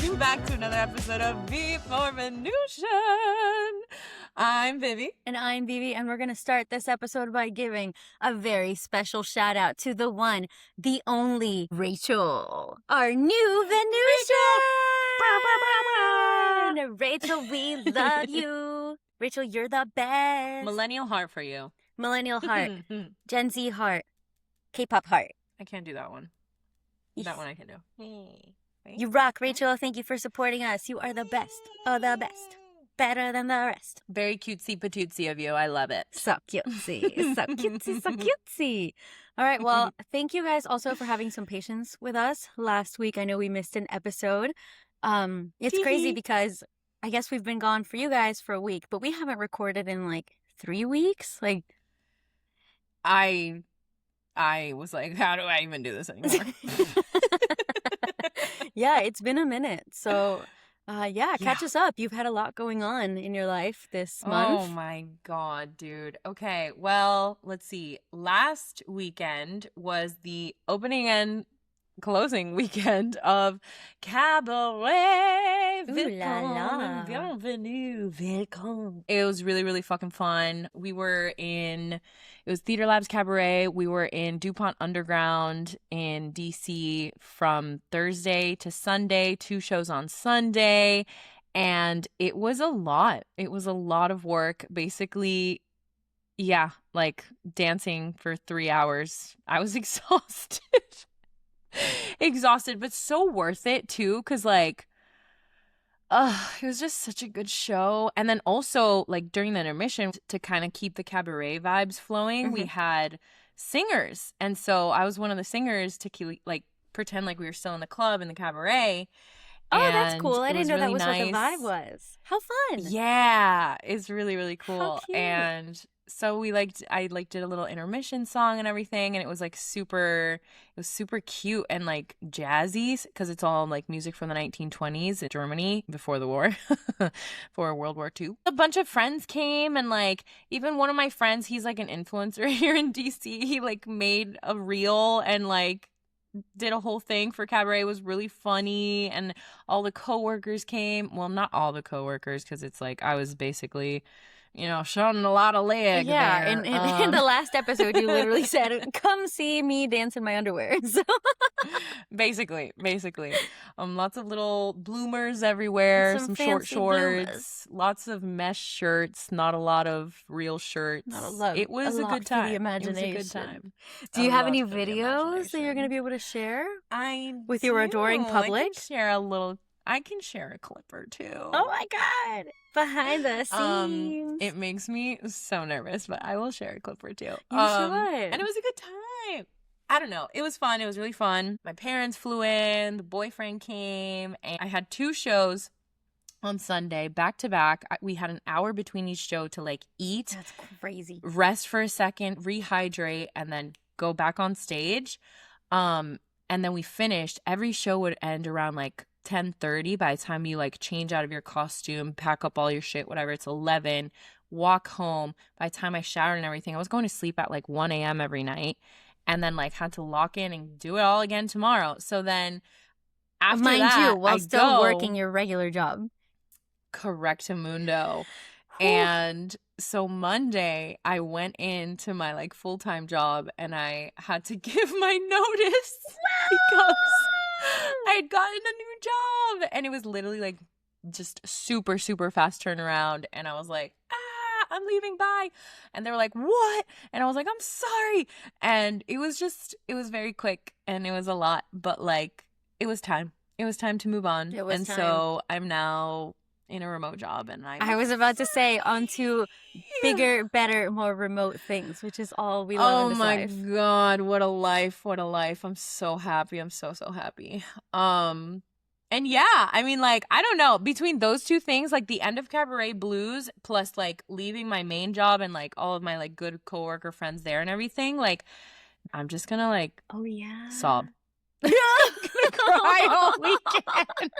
welcome back to another episode of Before Venusian. I'm Vivi. And I'm Vivi, and we're going to start this episode by giving a very special shout out to the one, the only Rachel, our new Venusian. Rachel, we love you. Rachel, you're the best. Millennial heart for you. Millennial heart, Gen Z heart, K-pop heart. I can't do that one. Yes. That one I can do. You rock, Rachel. Thank you for supporting us. You are the best. Oh, the best. Better than the rest. Very cutesy patootsy of you. I love it. So cutesy. So cutesy. So cutesy. All right. Well, thank you guys also for having some patience with us. Last week, I know we missed an episode. It's crazy because I guess we've been gone for you guys for a week, but we haven't recorded in like 3 weeks. Like, I was like, how do I even do this anymore? yeah, it's been a minute. So, catch us up. You've had a lot going on in your life this month. Oh my God, dude. Okay, well, let's see. Last weekend was the opening and closing weekend of Cabaret. Ooh la la. Bienvenue, welcome. It was really, really fucking fun. It was Theater Labs Cabaret. We were in DuPont Underground in DC from Thursday to Sunday, 2 shows on Sunday. And it was a lot. It was a lot of work. Basically, yeah, like dancing for 3 hours. I was exhausted. Exhausted, but so worth it too, because like it was just such a good show. And then also like during the intermission, to kind of keep the cabaret vibes flowing, we had singers, and so I was one of the singers to like pretend like we were still in the club in the cabaret. Oh, that's cool. I didn't know really that was nice. what the vibe was. How fun. Yeah, it's really, really cool. How cute. And so I did a little intermission song and everything, and it was super cute and like jazzy, because it's all like music from the 1920s in Germany before the war, for World War II. A bunch of friends came, and like even one of my friends, he's like an influencer here in DC. He like made a reel and like did a whole thing for Cabaret. It was really funny, and all the coworkers came. Well, not all the coworkers, because it's like I was basically, showing a lot of leg. Yeah, there. in the last episode, you literally said, "Come see me dance in my underwear." So. basically, lots of little bloomers everywhere, some short shorts, bloomers. Lots of mesh shirts, not a lot of real shirts. It was a good time. The imagination. It was a good time. Do you have any videos that you're going to be able to share with your adoring public? I can share a clip or two. Oh my God. Behind the scenes. It makes me so nervous, but I will share a clip or two. You should. And it was a good time. I don't know. It was fun. It was really fun. My parents flew in. The boyfriend came. And I had 2 shows on Sunday, back to back. We had an hour between each show to like eat. That's crazy. Rest for a second, rehydrate, and then go back on stage. And then we finished. Every show would end around like 10:30. By the time you like change out of your costume, pack up all your shit, whatever, it's 11. Walk home. By the time I showered and everything, I was going to sleep at like 1 a.m. every night, and then like had to lock in and do it all again tomorrow. So then after while still working your regular job. Correctamundo. And so Monday I went into my like full-time job, and I had to give my notice because I had gotten a new job, and it was literally like just super, super fast turnaround. And I was like, I'm leaving, bye. And they were like, what? And I was like, I'm sorry. And it was very quick, and it was a lot, but like it was time to move on. So I'm now in a remote job, and I was about to say on to bigger, better, more remote things, which is all we love in this life. Oh my God, what a life. I'm so happy. I'm so happy. And yeah, I mean, like, I don't know, between those 2 things, like the end of Cabaret Blues plus like leaving my main job and like all of my like good coworker friends there and everything, like I'm just gonna like sob. I'm gonna cry all weekend.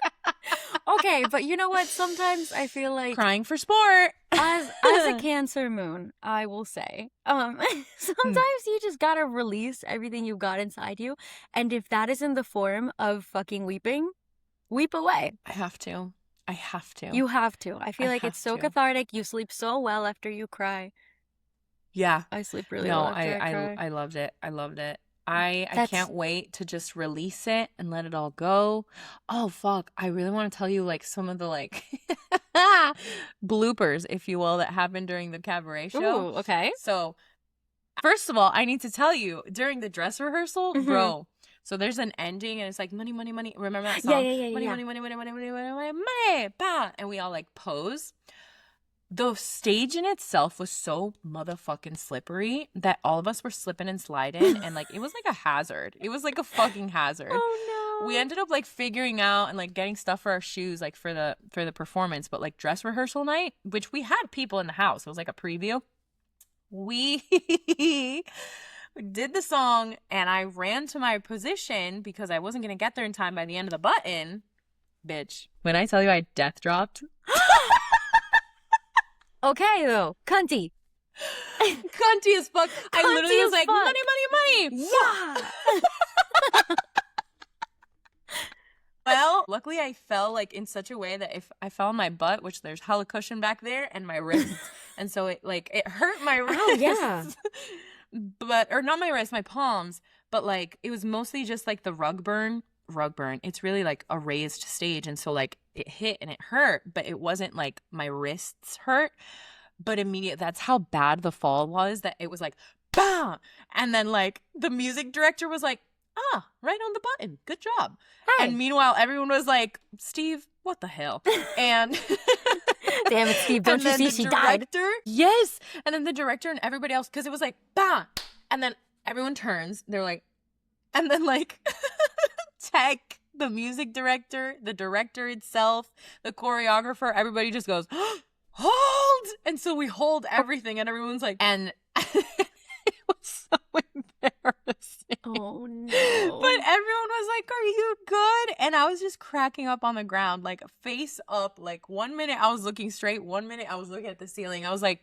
Okay, but you know what? Sometimes I feel like crying for sport. As a Cancer moon, I will say, sometimes you just gotta release everything you've got inside you, and if that is in the form of fucking weeping, weep away. I have to. You have to. I feel I like it's have so to. cathartic. You sleep so well after you cry. Yeah. I sleep really No, well after I cry. I loved it. I loved it. I That's can't wait to just release it and let it all go. Oh fuck. I really want to tell you like some of the like bloopers, if you will, that happened during the cabaret show. Ooh, okay. So first of all, I need to tell you, during the dress rehearsal, Mhm. bro, so there's an ending and it's like money, money, money. Remember that Yeah, song? yeah, yeah, Money, yeah. money, money, money, money, money, money, money, money, bah. And we all like pose. The stage in itself was so motherfucking slippery that all of us were slipping and sliding, and like it was like a hazard. It was like a fucking hazard. Oh no. We ended up like figuring out and like getting stuff for our shoes like for the performance, but like dress rehearsal night, which we had people in the house. It was like a preview. We did the song and I ran to my position because I wasn't going to get there in time by the end of the button. Bitch, when I tell you I death dropped. Okay though, cunty. Cunty as fuck. I Cunty literally was as like, fuck. money, money, money. Yeah. Well, luckily I fell like in such a way that if I fell on my butt, which there's hella cushion back there, and my wrists, and so it like it hurt my wrists. Oh, yeah. But or not my wrists, my palms, but like it was mostly just like the rug burn. It's really like a raised stage, and so like it hit and it hurt, but it wasn't like my wrists hurt. But that's how bad the fall was, that it was like bam, and then like the music director was like, ah, right on the button, good job. Hey. And meanwhile everyone was like, Steve, what the hell? And Damn it, Steve, don't and you then see the she died? director, yes, and then the director and everybody else, because it was like bam, and then everyone turns, they're like, and then like tech, the music director, the director itself, the choreographer, everybody just goes, hold! And so we hold everything, and everyone's like, and it was so embarrassing. Oh no. But everyone was like, are you good? And I was just cracking up on the ground, like face up. Like 1 minute I was looking straight, 1 minute I was looking at the ceiling. I was like,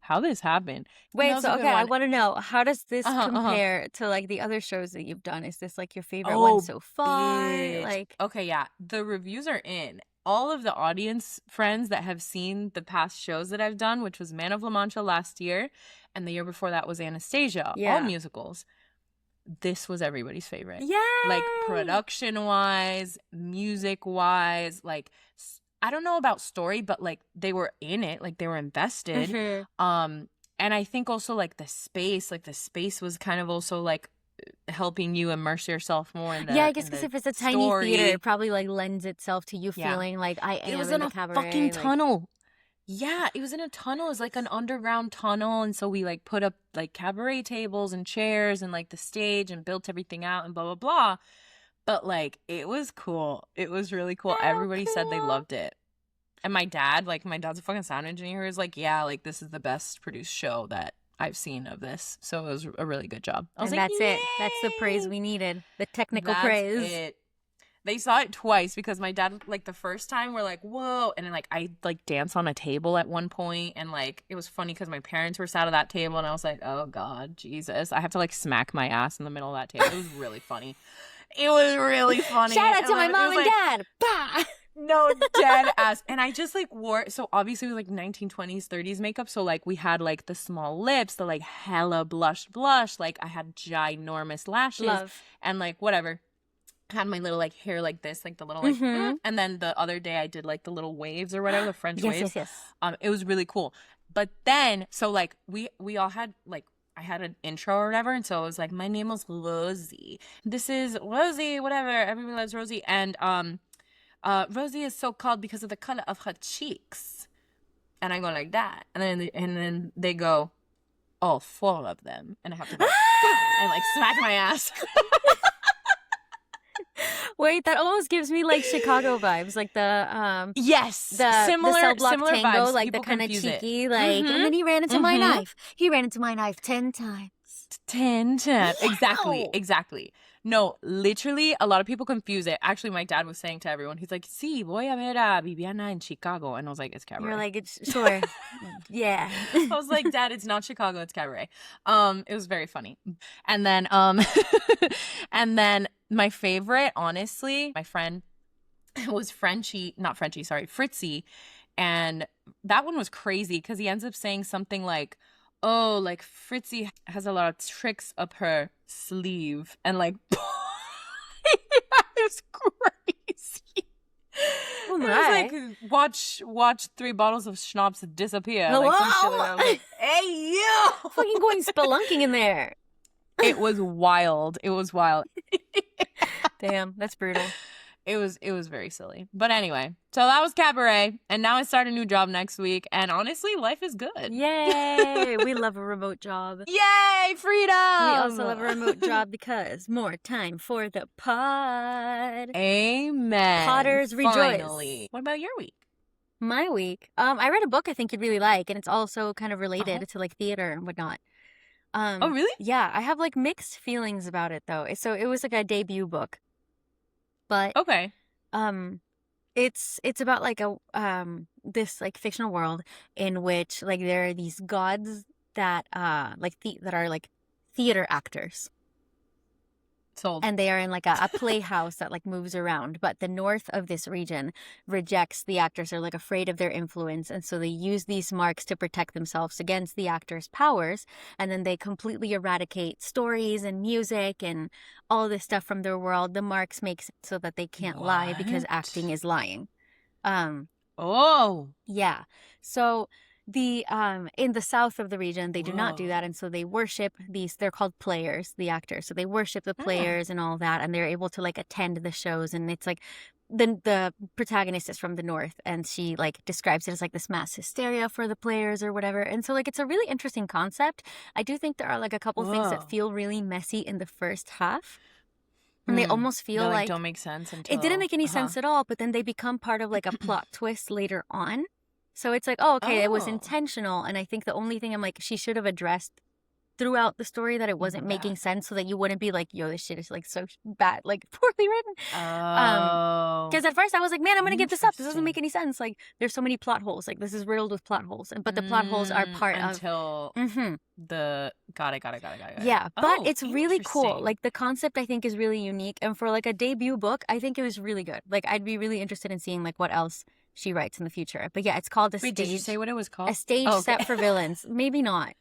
how this happened? And that Wait, was so a good okay, I one. want to know, how does this Uh-huh. compare to like the other shows that you've done? Is this like your favorite Oh, one so far? bitch. Like, Okay, yeah. The reviews are in. All of the audience friends that have seen the past shows that I've done, which was Man of La Mancha last year, and the year before that was Anastasia, Yeah. all musicals. This was everybody's favorite. yeah. Like production wise, music wise, like I don't know about story, but like they were in it, like they were invested. Mhm. And I think also like the space was kind of also like helping you immerse yourself more in the Yeah, I guess in because the if it's a tiny story. theater, it probably like lends itself to you Yeah. feeling like I It am was in in the a cabaret. fucking like- tunnel. Yeah, it was in a tunnel. It was like an underground tunnel, and so we like put up like cabaret tables and chairs and like the stage and built everything out and blah blah blah. But like it was cool. It was really cool. Oh, Everybody said they cool. loved it. And my dad's a fucking sound engineer. He was like, yeah, like this is the best produced show that I've seen of this. So it was a really good job. I was And like, that's it. That's the praise "Yay!" we needed. The technical That's praise. it. They saw it twice because my dad, like the first time, we're like, whoa. And then like I like dance on a table at one point, and like it was funny because my parents were sat at that table, and I was like, oh God, Jesus. I have to like smack my ass in the middle of that table. It was really funny. It was really funny. Shout out And to my then it mom was and like, dad. Bah! no, dead ass. And I just like wore, so obviously it was like 1920s, 30s makeup. So like we had like the small lips, the like hella blush. Like I had ginormous lashes Love. and like whatever. Had my little like hair like this, like the little like, Mhm. and then the other day I did like the little waves or whatever, the French Yes, waves. yes, yes. It was really cool. But then, so like we all had like, I had an intro or whatever, and so it was like, my name was Rosie. This is Rosie, whatever. Everybody loves Rosie, and Rosie is so called because of the color of her cheeks. And I go like that, and then they go, all four of them, and I have to go and like smack my ass. Wait, that almost gives me like Chicago vibes, like the Yes, the similar cell block similar tango, vibes. like People the kind of confuse it. cheeky, like, Mhm. and then he ran into my Mhm. knife. He ran into my knife 10 times. 10. Wow. Exactly. No, literally, a lot of people confuse it. Actually, my dad was saying to everyone, he's like, "Sí, voy a ver a Viviana in Chicago," and I was like, "It's cabaret." You're like, it's sure, yeah. I was like, Dad, it's not Chicago, it's cabaret. It was very funny. And then and then my favorite, honestly, my friend it was Fritzy. And that one was crazy because he ends up saying something like, oh, like Fritzy has a lot of tricks up her sleeve. And like, it's crazy. Oh It my. was like, watch 3 bottles of schnapps disappear. Hello? Like, some shit like that. I was like, hey, yo! Fucking going spelunking in there. It was wild. It was wild. Damn, that's brutal. It was very silly. But anyway, so that was Cabaret. And now I start a new job next week. And honestly, life is good. Yay! We love a remote job. Yay, freedom! We also love a remote job because more time for the pod. Amen. Potters rejoice. Finally. What about your week? My week. I read a book I think you'd really like, and it's also kind of related to like theater and whatnot. Oh, really? Yeah, I have like mixed feelings about it though. So it was like a debut book. But Okay. it's about like a this like fictional world in which like there are these gods that that are like theater actors. Sold. And they are in like a playhouse that like moves around. But the north of this region rejects the actors. They're like afraid of their influence. And so they use these marks to protect themselves against the actors' powers. And then they completely eradicate stories and music and all this stuff from their world. The marks make it so that they can't lie because What? acting is lying. Oh. Yeah. So the in the south of the region they do not do Whoa. that, and so they worship these, they're called players, the actors. So they worship the players and all that, and they're able to like attend the shows. And it's like the protagonist is from the north, and she like describes it as like this mass hysteria for the players or whatever. And so like it's a really interesting concept. I do think there are like a couple things Whoa. that feel really messy in the first half. And they almost feel That, like don't make sense until it didn't make any sense at all, but then they become part of like a plot twist later on. So it's like, oh, okay, it was Oh. intentional. And I think the only thing I'm like, she should have addressed throughout the story that it wasn't making Bad. sense, so that you wouldn't be like, yo, this shit is like so bad, like poorly written. Oh. Because at first I was like, man, I'm going to give this up. This doesn't make Interesting. any sense. Like there's so many plot holes. Like this is riddled with plot holes. But the plot holes are part until of... Mm-hmm. the got it. Yeah, but Oh, it's really cool. interesting. Like the concept I think is really unique. And for like a debut book, I think it was really good. Like I'd be really interested in seeing like what else she writes in the future. But yeah, it's called A Wait, Stage. did you say what it was called? A Stage Oh, okay. Set for Villains. Maybe not.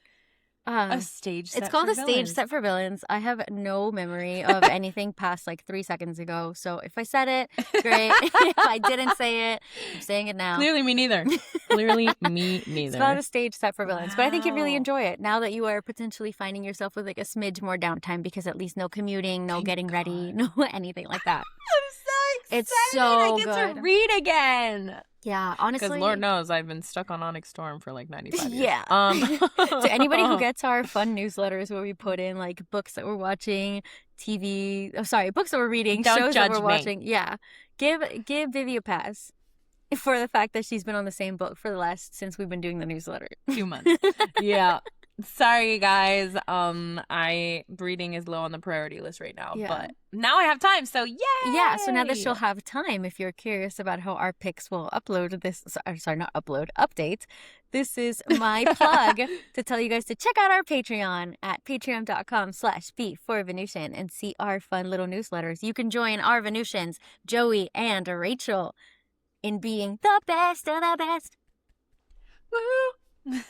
A stage set It's called for A Stage villains. Set for Villains. I have no memory of anything past like 3 seconds ago. So if I said it, great. If I didn't say it, I'm saying it now. Clearly me neither. Clearly me neither. It's called A Stage Set for Villains. But I think you'd really Wow. enjoy it now that you are potentially finding yourself with like a smidge more downtime, because at least no commuting, no Thank getting ready, God. no anything like that. I'm so excited. It's so I get good. to read again. Yeah, Because honestly. Lord knows I've been stuck on Onyx Storm for like 95 years. Yeah. To anybody who gets our fun newsletters where we put in like books that we're watching, books that we're reading, Don't shows that judge we're me. watching. Yeah. Give Vivi a pass for the fact that she's been on the same book for since we've been doing the newsletter. 2 months. Yeah. Sorry guys. Reading is low on the priority list right now. Yeah. But now I have time, so yay! Yeah, so now that she'll have time, if you're curious about how our picks will update, this is my plug to tell you guys to check out our Patreon at patreon.com/B4Venusian and see our fun little newsletters. You can join our Venusians, Joey and Rachel, in being the best of the best. Woo!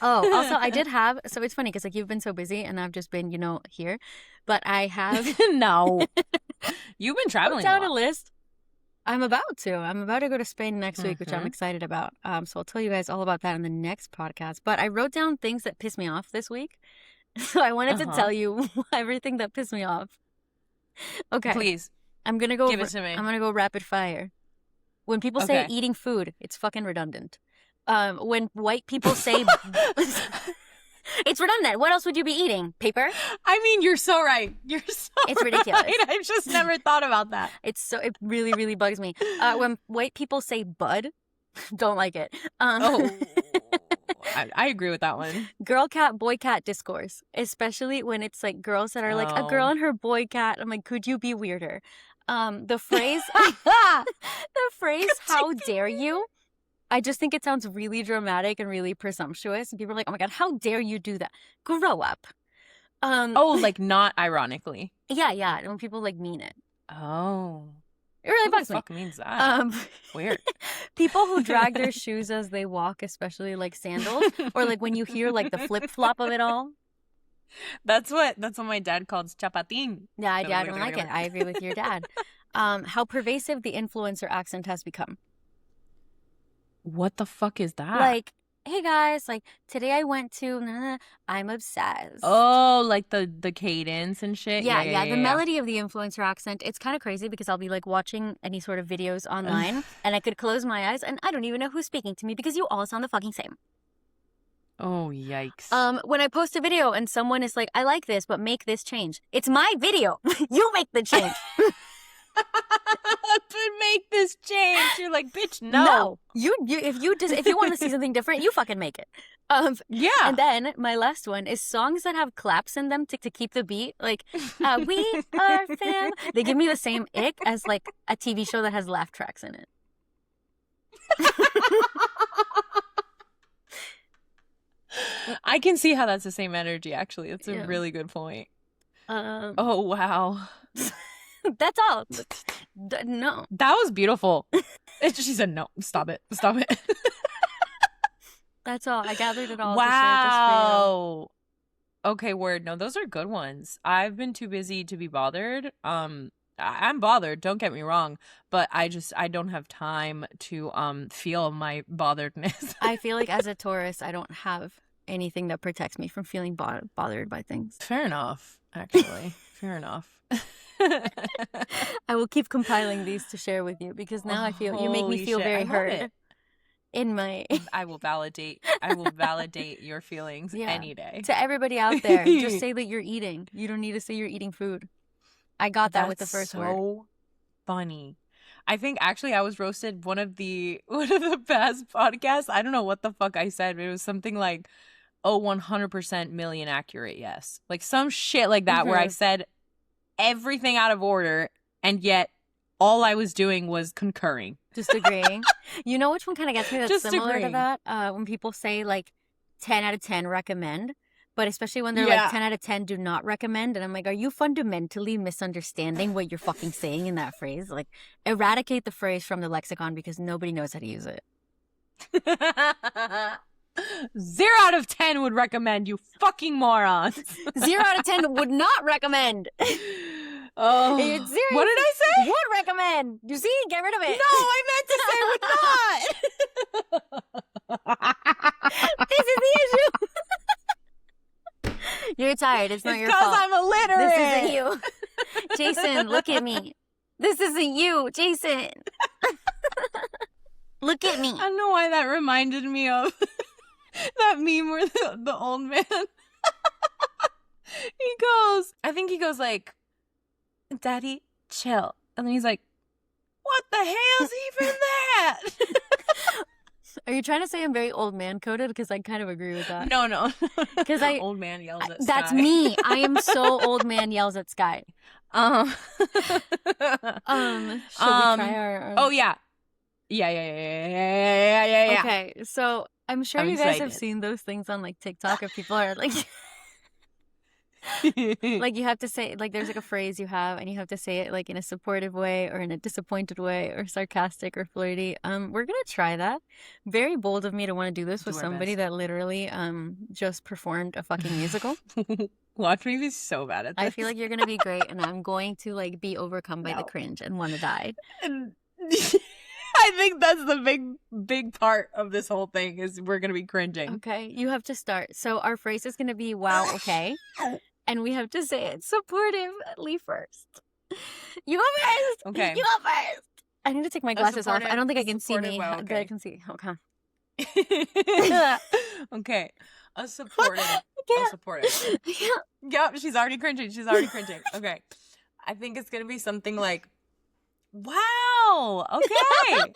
Oh, also I did have, so it's funny because like you've been so busy and I've just been, here, but I have No. You've been traveling down a a lot. list. I'm about to go to Spain next week, which I'm Mhm. excited about. So I'll tell you guys all about that in the next podcast. But I wrote down things that pissed me off this week. So I wanted to tell you everything that pissed me off. Okay. Please. I'm going to go Give it to me. I'm going to go rapid fire. When people say Okay. eating food, it's fucking redundant. When white people say it's redundant. What else would you be eating? Paper? I mean, you're so right. You're so It's ridiculous. right. I've just never thought about that. It really, really bugs me. When white people say bud, don't like it. Oh. I agree with that one. Girl cat, boy cat discourse, especially when it's like girls that are like a girl Oh. and her boy cat. I'm like, could you be weirder? The phrase, how dare you? I just think it sounds really dramatic and really presumptuous. And people are like, oh my God, how dare you do that? Grow up. Oh, like not ironically. Yeah. When people like mean it. Oh. It really What bugs the me. fuck means that? Weird. People who drag their shoes as they walk, especially like sandals, or like when you hear like the flip flop of it all. That's what my dad calls chapatín. Yeah, I don't like it. I agree with your dad. How pervasive the influencer accent has become. What the fuck is that? Like, hey guys, like today I went to, I'm obsessed. Oh, like the cadence and shit. Yeah. The melody of the influencer accent. It's kind of crazy because I'll be like watching any sort of videos online and I could close my eyes and I don't even know who's speaking to me because you all sound the fucking same. Oh, yikes. When I post a video and someone is like, I like this, but make this change. It's my video. You make the change. But make this change. You're like, bitch, no. If you want to see something different, you fucking make it. Yeah. And then my last one is songs that have claps in them to keep the beat. Like, we are fam. They give me the same ick as like a TV show that has laugh tracks in it. I can see how that's the same energy, actually. It's a really good point. Oh, wow. That's all. No. That was beautiful. She said, no, stop it. Stop it. That's all. I gathered it all. Wow. To share just for you. Okay, word. No, those are good ones. I've been too busy to be bothered. I'm bothered, don't get me wrong, but I don't have time to feel my botheredness. I feel like as a Taurus, I don't have anything that protects me from feeling bothered by things. Fair enough, actually. Fair enough. I will keep compiling these to share with you because now I feel you make me feel very heard. In my I will validate your feelings any day. To everybody out there, just say that you're eating. You don't need to say you're eating food. I got that with the first word. So funny. I think actually I was roasted one of the past podcasts. I don't know what the fuck I said, but it was something like, 100% million accurate, yes. Like some shit like that where I said everything out of order and yet all I was doing was concurring. Just agreeing. You know which one kind of gets me that's Just similar agreeing. to that? When people say like 10 out of 10 recommend, but especially when they're like 10 out of 10 do not recommend. And I'm like, are you fundamentally misunderstanding what you're fucking saying in that phrase? Like eradicate the phrase from the lexicon because nobody knows how to use it. 0 out of 10 would recommend, you fucking morons. 0 out of 10 would not recommend. Oh, it's 0. What did I say? Would recommend. You see? Get rid of it. No, I meant to say would not. This is the issue. You're tired. It's not your fault. Because I'm illiterate. This isn't you. Jason, look at me. This isn't you, Jason. Look at me. I don't know why that reminded me of that meme where the old man I think he goes like, Daddy, chill. And then he's like, what the hell's even that? Are you trying to say I'm very old man coded? Because I kind of agree with that. No. Because old man yells at that's sky. me. I am so old man yells at sky. Shall we try our Oh yeah. Yeah. Okay, so I'm sure I'm you guys have excited. seen those things on like TikTok if people are like like you have to say like there's like a phrase you have and you have to say it like in a supportive way or in a disappointed way or sarcastic or flirty. We're gonna try that. Very bold of me to want to do this with our somebody best. that literally just performed a fucking musical. Watch me be so bad at this. I feel like you're gonna be great and I'm going to like be overcome by the cringe and want to die. I think that's the big part of this whole thing is we're gonna be cringing. Okay, you have to start. So our phrase is gonna be wow, okay. And we have to say it supportively first. You go first. Okay. You go first. I need to take my glasses off. I don't think I can see me. wow, But I can see. Okay. Okay. A supportive. Yeah. Yep, she's already cringing. Okay. I think it's gonna be something like, wow, okay.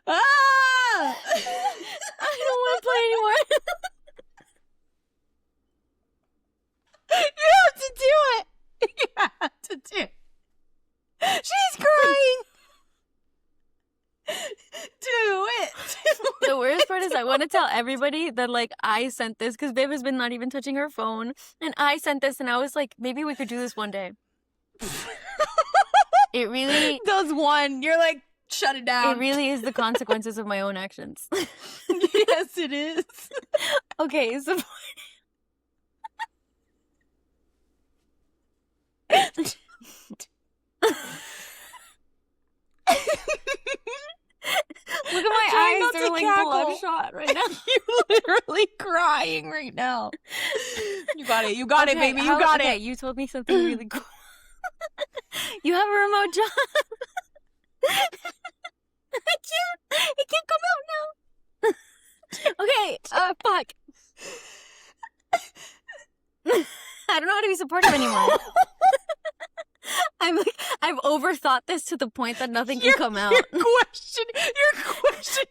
Ah! I don't want to play anymore. You have to do it. You have to do it. She's crying. Do it. The worst part what is? I want to tell everybody that like I sent this because Babe has been not even touching her phone, and I sent this, and I was like, maybe we could do this one day. It really Does one. You're like, shut it down. It really is the consequences of my own actions. Yes, it is. Okay, so look at my trying eyes, not they're to like cackle. bloodshot right now. You're literally crying right now. You got it. You got it, baby. You got okay, it. you told me something really cool. You have a remote job. I can't. It can't come out now. Okay. Fuck. I don't know how to be supportive anymore. I'm like, I've overthought this to the point that nothing can come out. You're questioning.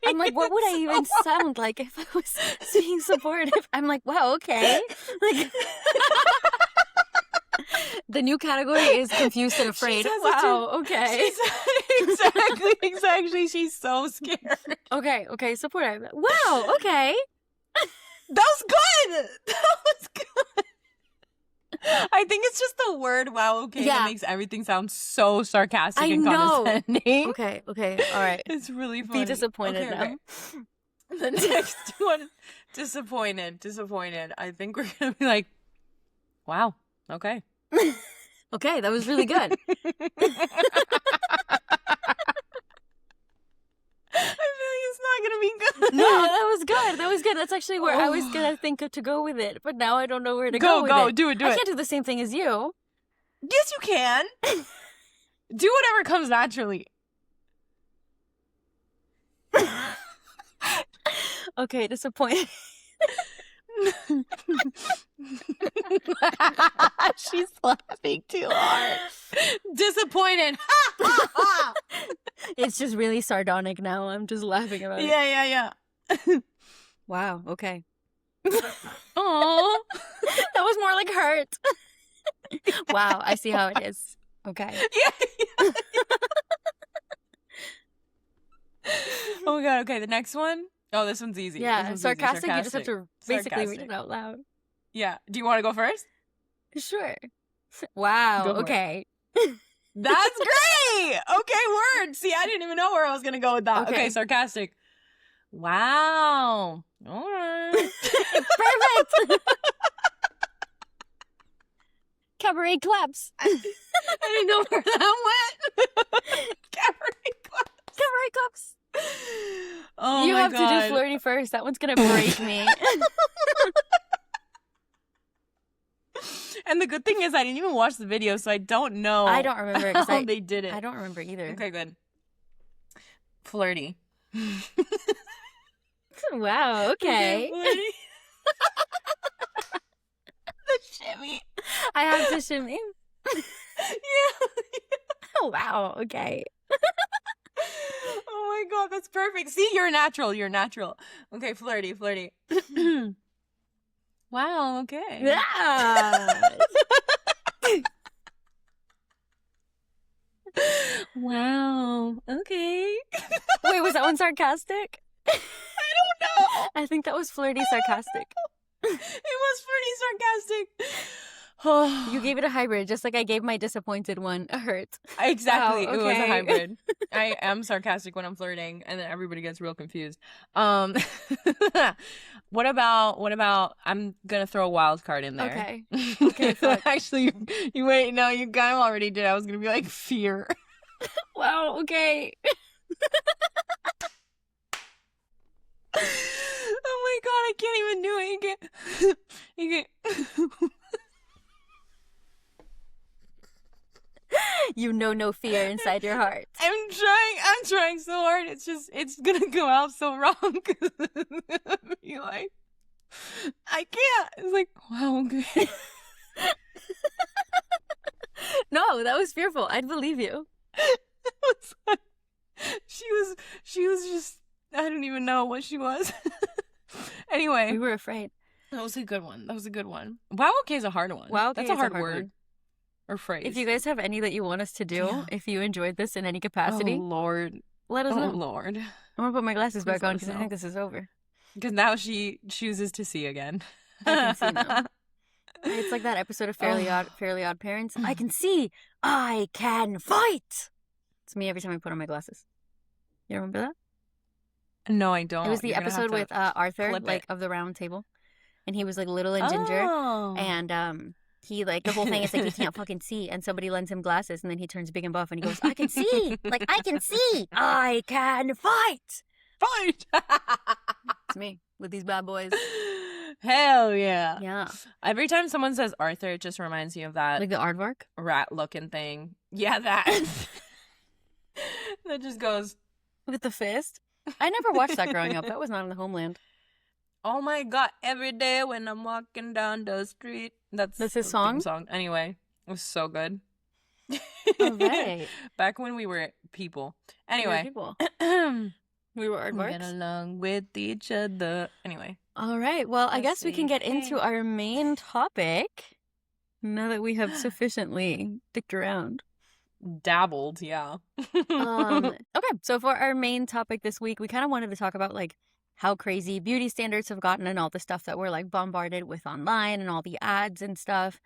I'm like, what would I even sound like if I was being supportive? I'm like, wow, okay. Like, the new category is confused and afraid. Wow, okay. Exactly. She's so scared. Okay, supportive. Wow, okay. That was good. I think it's just the word "wow," okay, that makes everything sound so sarcastic and condescending. Okay, all right. It's really funny. Be disappointed now. Okay. The next one, disappointed. I think we're gonna be like, wow, okay. Okay, that was really good. I feel like it's not gonna be good. No, that was good. That's actually where I was gonna think to go with it, but now I don't know where to go with it. Do it. I can't do the same thing as you. Yes, you can. Do whatever comes naturally. Okay, disappointed. She's laughing too hard. Disappointed. It's just really sardonic now. I'm just laughing about it. Yeah. Wow, okay. Aww. That was more like hurt. Wow, I see how it is. Okay. Yeah. Oh my god, okay, the next one. Oh, this one's easy. Yeah, sarcastic, you just have to basically read it out loud. Yeah. Do you want to go first? Sure. Wow, Go for okay. That's great! Okay, word. See, I didn't even know where I was going to go with that. Okay, sarcastic. Wow. All right. Perfect! Cabaret claps. I didn't know where that went. Cabaret claps. Cabaret claps. Oh you my have God. to do flirty first. That one's going to break me. And the good thing is I didn't even watch the video, so I don't know. I don't remember how they did it. I don't remember either. Okay, good. Flirty. Wow, okay. Flirty. The shimmy. I have to shimmy. Yeah. Oh, wow, okay. Oh my God, that's perfect. See, you're natural. Okay, flirty. Wow, okay. Yeah. Wow, okay. Wait, was that one sarcastic? I don't know. I think that was flirty sarcastic. It was pretty sarcastic. Oh. You gave it a hybrid, just like I gave my disappointed one a hurt. Exactly. Wow, It was a okay. hybrid. I am sarcastic when I'm flirting, and then everybody gets real confused. What about I'm gonna throw a wild card in there. Okay. Okay, fuck. Actually, you wait, no, you kind of already did. I was gonna be like fear. Wow, okay. Oh my God, I can't even do it. You can't. You know no fear inside your heart. I'm trying so hard. It's gonna go out so wrong. Be like, I can't. It's like, wow, okay. No, that was fearful. I'd believe you. She was just, I don't even know what she was. Anyway, We were afraid. that was a good one. Wow, okay is a hard one. Wow, okay That's a is a hard hard word one. or phrase. If you guys have any that you want us to do, Yeah. if you enjoyed this in any capacity, oh Lord, let us oh know. Lord. I'm gonna put my glasses Please back let on us because I know. think this is over. Because now she chooses to see again. I can see now. It's like that episode of Fairly Odd Parents. I can see. I can fight. It's me every time I put on my glasses. You remember that? No, I don't. It was the episode with Arthur, like of the round table. And he was like little and ginger. And he like the whole thing is like he can't fucking see. And somebody lends him glasses and then he turns big and buff and he goes, I can see. Like I can see. I can fight. Fight. It's me with these bad boys. Hell yeah. Yeah. Every time someone says Arthur, it just reminds me of that. Like the aardvark? Rat looking thing. Yeah, that. That just goes. With the fist? I never watched that growing up. That was not in the homeland. Oh my God. Every day when I'm walking down the street. That's his song? Anyway, it was so good. All right. Back when we were people. Anyway. We were aardvarks. Get along with each other. Anyway. All right. Well, I guess we can get into our main topic now that we have sufficiently dicked around. Dabbled, yeah. Okay. So for our main topic this week, we kind of wanted to talk about like how crazy beauty standards have gotten and all the stuff that we're like bombarded with online and all the ads and stuff.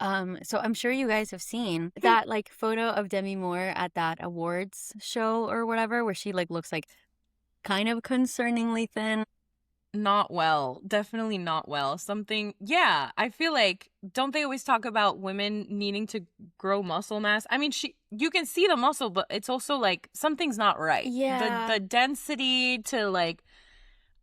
So I'm sure you guys have seen that like photo of Demi Moore at that awards show or whatever, where she like looks like kind of concerningly thin. Not well. Definitely not well. Something, yeah, I feel like, don't they always talk about women needing to grow muscle mass? I mean, you can see the muscle, but it's also like something's not right. Yeah. The density to like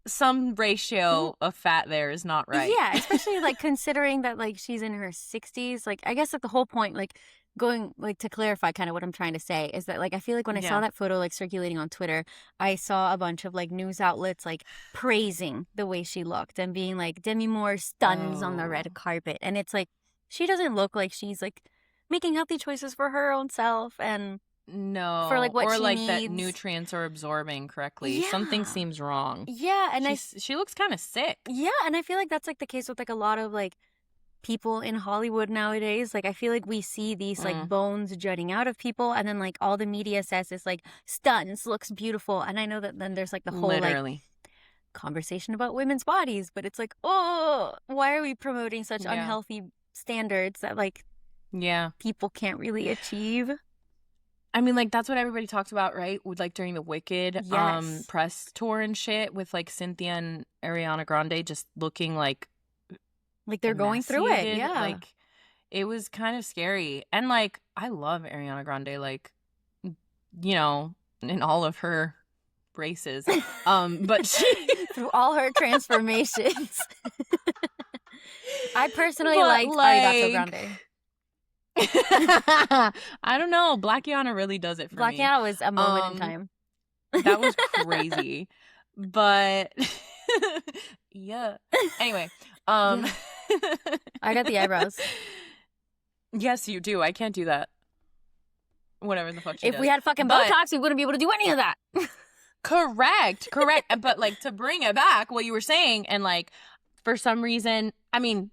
some ratio of fat there is not right. Yeah, especially like considering that like she's in her 60s. Like I guess like the whole point, like going like to clarify kind of what I'm trying to say is that like I feel like when I saw that photo like circulating on Twitter, I saw a bunch of like news outlets like praising the way she looked and being like Demi Moore stuns on the red carpet, and it's like she doesn't look like she's like making healthy choices for her own self and for like what or she like needs. that nutrients are absorbing correctly. Yeah. Something seems wrong. Yeah, and she looks kind of sick. Yeah, and I feel like that's like the case with like a lot of like people in Hollywood nowadays. Like I feel like we see these like bones jutting out of people, and then like all the media says is like stuns, looks beautiful, and I know that then there's like the whole like conversation about women's bodies, but it's like, oh, why are we promoting such unhealthy standards that like people can't really achieve? I mean, like, that's what everybody talked about, right? With, like, during the Wicked press tour and shit with, like, Cynthia and Ariana Grande just looking like they're going through it, yeah. Like, it was kind of scary. And, like, I love Ariana Grande, like, you know, in all of her races. But she... through all her transformations. I personally liked Ariana Grande. I don't know. Blackiana really does it for me. Blackiana was a moment in time. That was crazy. But yeah. Anyway, I got the eyebrows. Yes, you do. I can't do that. Whatever the fuck she does. If we had fucking Botox, we wouldn't be able to do any of that. Correct. But like to bring it back, what you were saying, and like for some reason, I mean,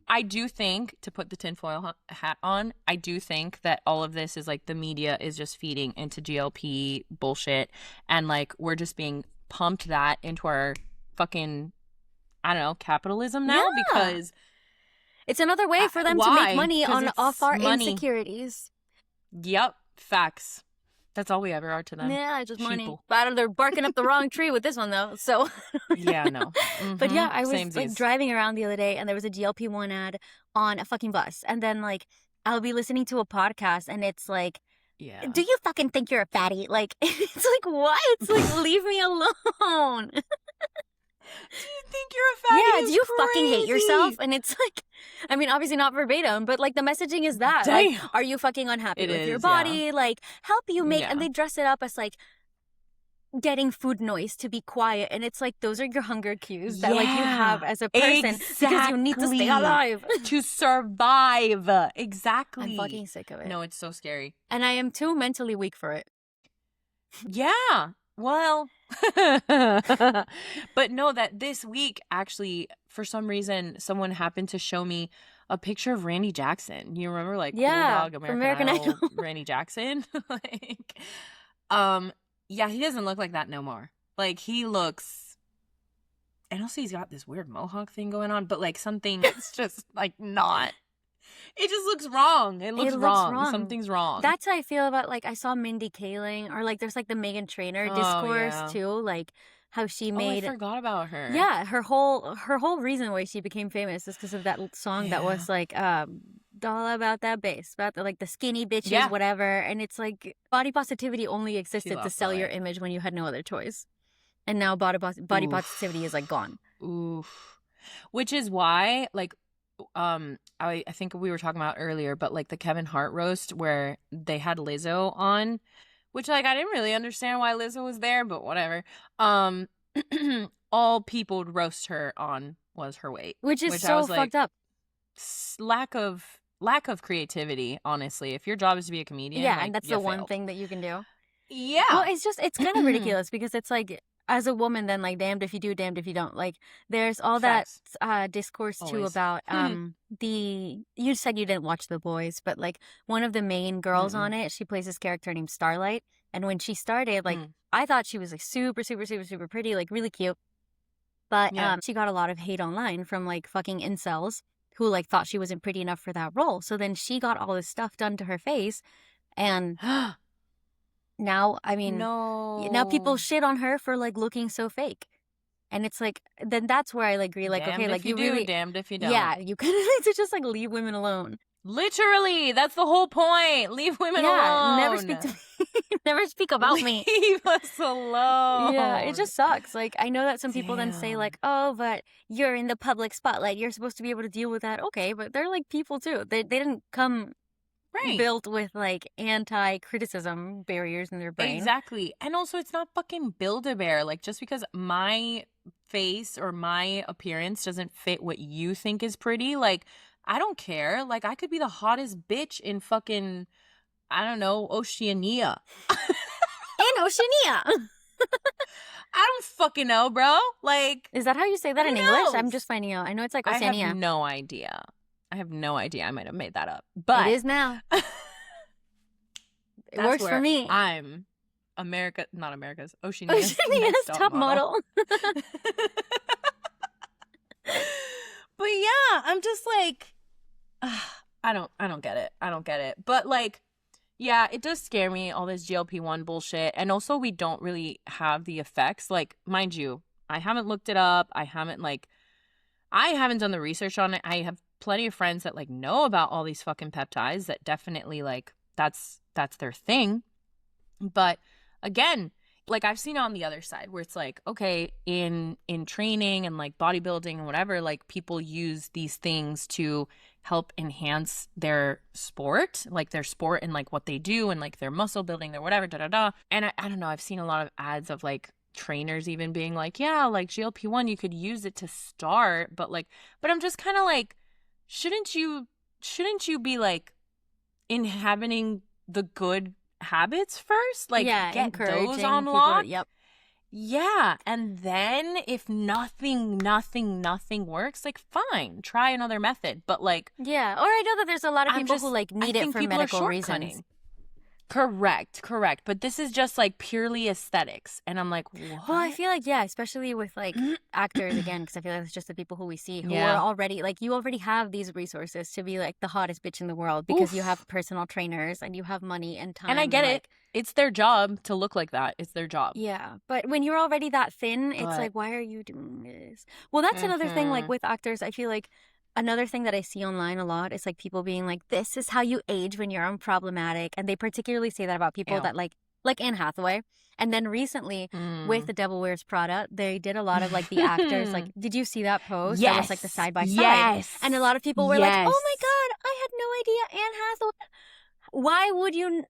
I do think, to put the tinfoil hat on, I do think that all of this is like the media is just feeding into GLP bullshit, and like we're just being pumped that into our fucking, I don't know, capitalism now, because it's another way for them to make money off our insecurities. Yep, facts. That's all we ever are to them. Yeah, just money. But they're barking up the wrong tree with this one, though. So yeah, no. Mm-hmm. But yeah, I was like driving around the other day, and there was a GLP-1 ad on a fucking bus, and then like I'll be listening to a podcast, and it's like, do you fucking think you're a fatty? Like it's like what? It's like leave me alone. Do you think you're a fatty? Yeah, do you fucking hate yourself? And it's like, I mean, obviously not verbatim, but like the messaging is that. Like, are you fucking unhappy with your body? Yeah. Like, help you make, and they dress it up as like getting food noise to be quiet. And it's like, those are your hunger cues that like you have as a person because you need to stay alive. To survive. Exactly. I'm fucking sick of it. No, it's so scary. And I am too mentally weak for it. Yeah. Well, but no, that this week, actually, for some reason, someone happened to show me a picture of Randy Jackson. You remember, like, Cool Dog, American Idol, Randy Jackson? Like, yeah, he doesn't look like that no more. Like, he looks and also he's got this weird mohawk thing going on, but like something it's just like not. It just looks wrong. It looks wrong. Something's wrong. That's how I feel about, like, I saw Mindy Kaling, or like there's like the Meghan Trainor discourse too, like how she made. I forgot about her. Yeah, her whole reason why she became famous is because of that song that was like all about that bass, about the, like the skinny bitches, whatever. And it's like body positivity only existed to sell your image when you had no other choice. And now body positivity is like gone. Oof. Which is why, like, I think we were talking about earlier, but like the Kevin Hart roast where they had Lizzo on, which like I didn't really understand why Lizzo was there, but whatever. All people would roast her on was her weight, which is so fucked up. Lack of creativity, honestly. If your job is to be a comedian, yeah, like, and that's the one thing that you can do. Yeah. Well, it's kind of ridiculous because it's like, as a woman, then like damned if you do, damned if you don't. Like there's all Facts. that discourse too about you said you didn't watch The Boys, but like one of the main girls on it, she plays this character named Starlight, and when she started, like I thought she was like super super super super pretty, like really cute, but she got a lot of hate online from like fucking incels who like thought she wasn't pretty enough for that role. So then she got all this stuff done to her face, and now, I mean, now people shit on her for like looking so fake. And it's like, then that's where I like agree, like, damned okay, like if you do, really, damned if you don't. yeah, you kind of need to just like leave women alone. Literally, that's the whole point. Leave women alone. Never speak to me. Never speak about me. Leave us alone. Yeah, it just sucks. Like, I know that some people then say like, oh, but you're in the public spotlight. You're supposed to be able to deal with that. Okay, but they're like people too. They didn't come built with like anti-criticism barriers in their brain. Exactly. And also it's not fucking Build-A-Bear. Like just because my face or my appearance doesn't fit what you think is pretty, like I don't care. Like I could be the hottest bitch in fucking, I don't know, Oceania. In Oceania. I don't fucking know, bro. Like, is that how you say that in English? I'm just finding out. I know it's like Oceania. I have no idea. I might have made that up. But it is now. It works for me. I'm Oceania's top model. But yeah, I'm just like, I don't get it. But like, yeah, it does scare me, all this GLP-1 bullshit. And also we don't really have the effects. Like, mind you, I haven't looked it up. I haven't done the research on it. I have plenty of friends that like know about all these fucking peptides that definitely like that's their thing. But again, like I've seen it on the other side where it's like, okay, in training and like bodybuilding and whatever, like people use these things to help enhance their sport, like their sport and like what they do and like their muscle building, their whatever, And I don't know, I've seen a lot of ads of like trainers even being like, yeah, like GLP-1, you could use it to start, but I'm just kind of like, shouldn't you be like inhabiting the good habits first? Like, get those on lock. Yep. Yeah, and then if nothing works, like fine, try another method. But like, yeah, or I know that there's a lot of people who like need it for medical reasons. Correct. But this is just like purely aesthetics. And I'm like, what? Well, I feel like, yeah, especially with like actors again, because I feel like it's just the people who we see who are already like, you already have these resources to be like the hottest bitch in the world because you have personal trainers and you have money and time. And I get it. It's their job to look like that. It's their job. Yeah. But when you're already that thin, it's like, why are you doing this? Well, that's another thing, like with actors, I feel like another thing that I see online a lot is like people being like, this is how you age when you're unproblematic. And they particularly say that about people that like Anne Hathaway. And then recently with The Devil Wears Prada, they did a lot of like the actors. Like, did you see that post? Yes. That was like the side by side. Yes. And a lot of people were like, oh my God, I had no idea Anne Hathaway. Why would you?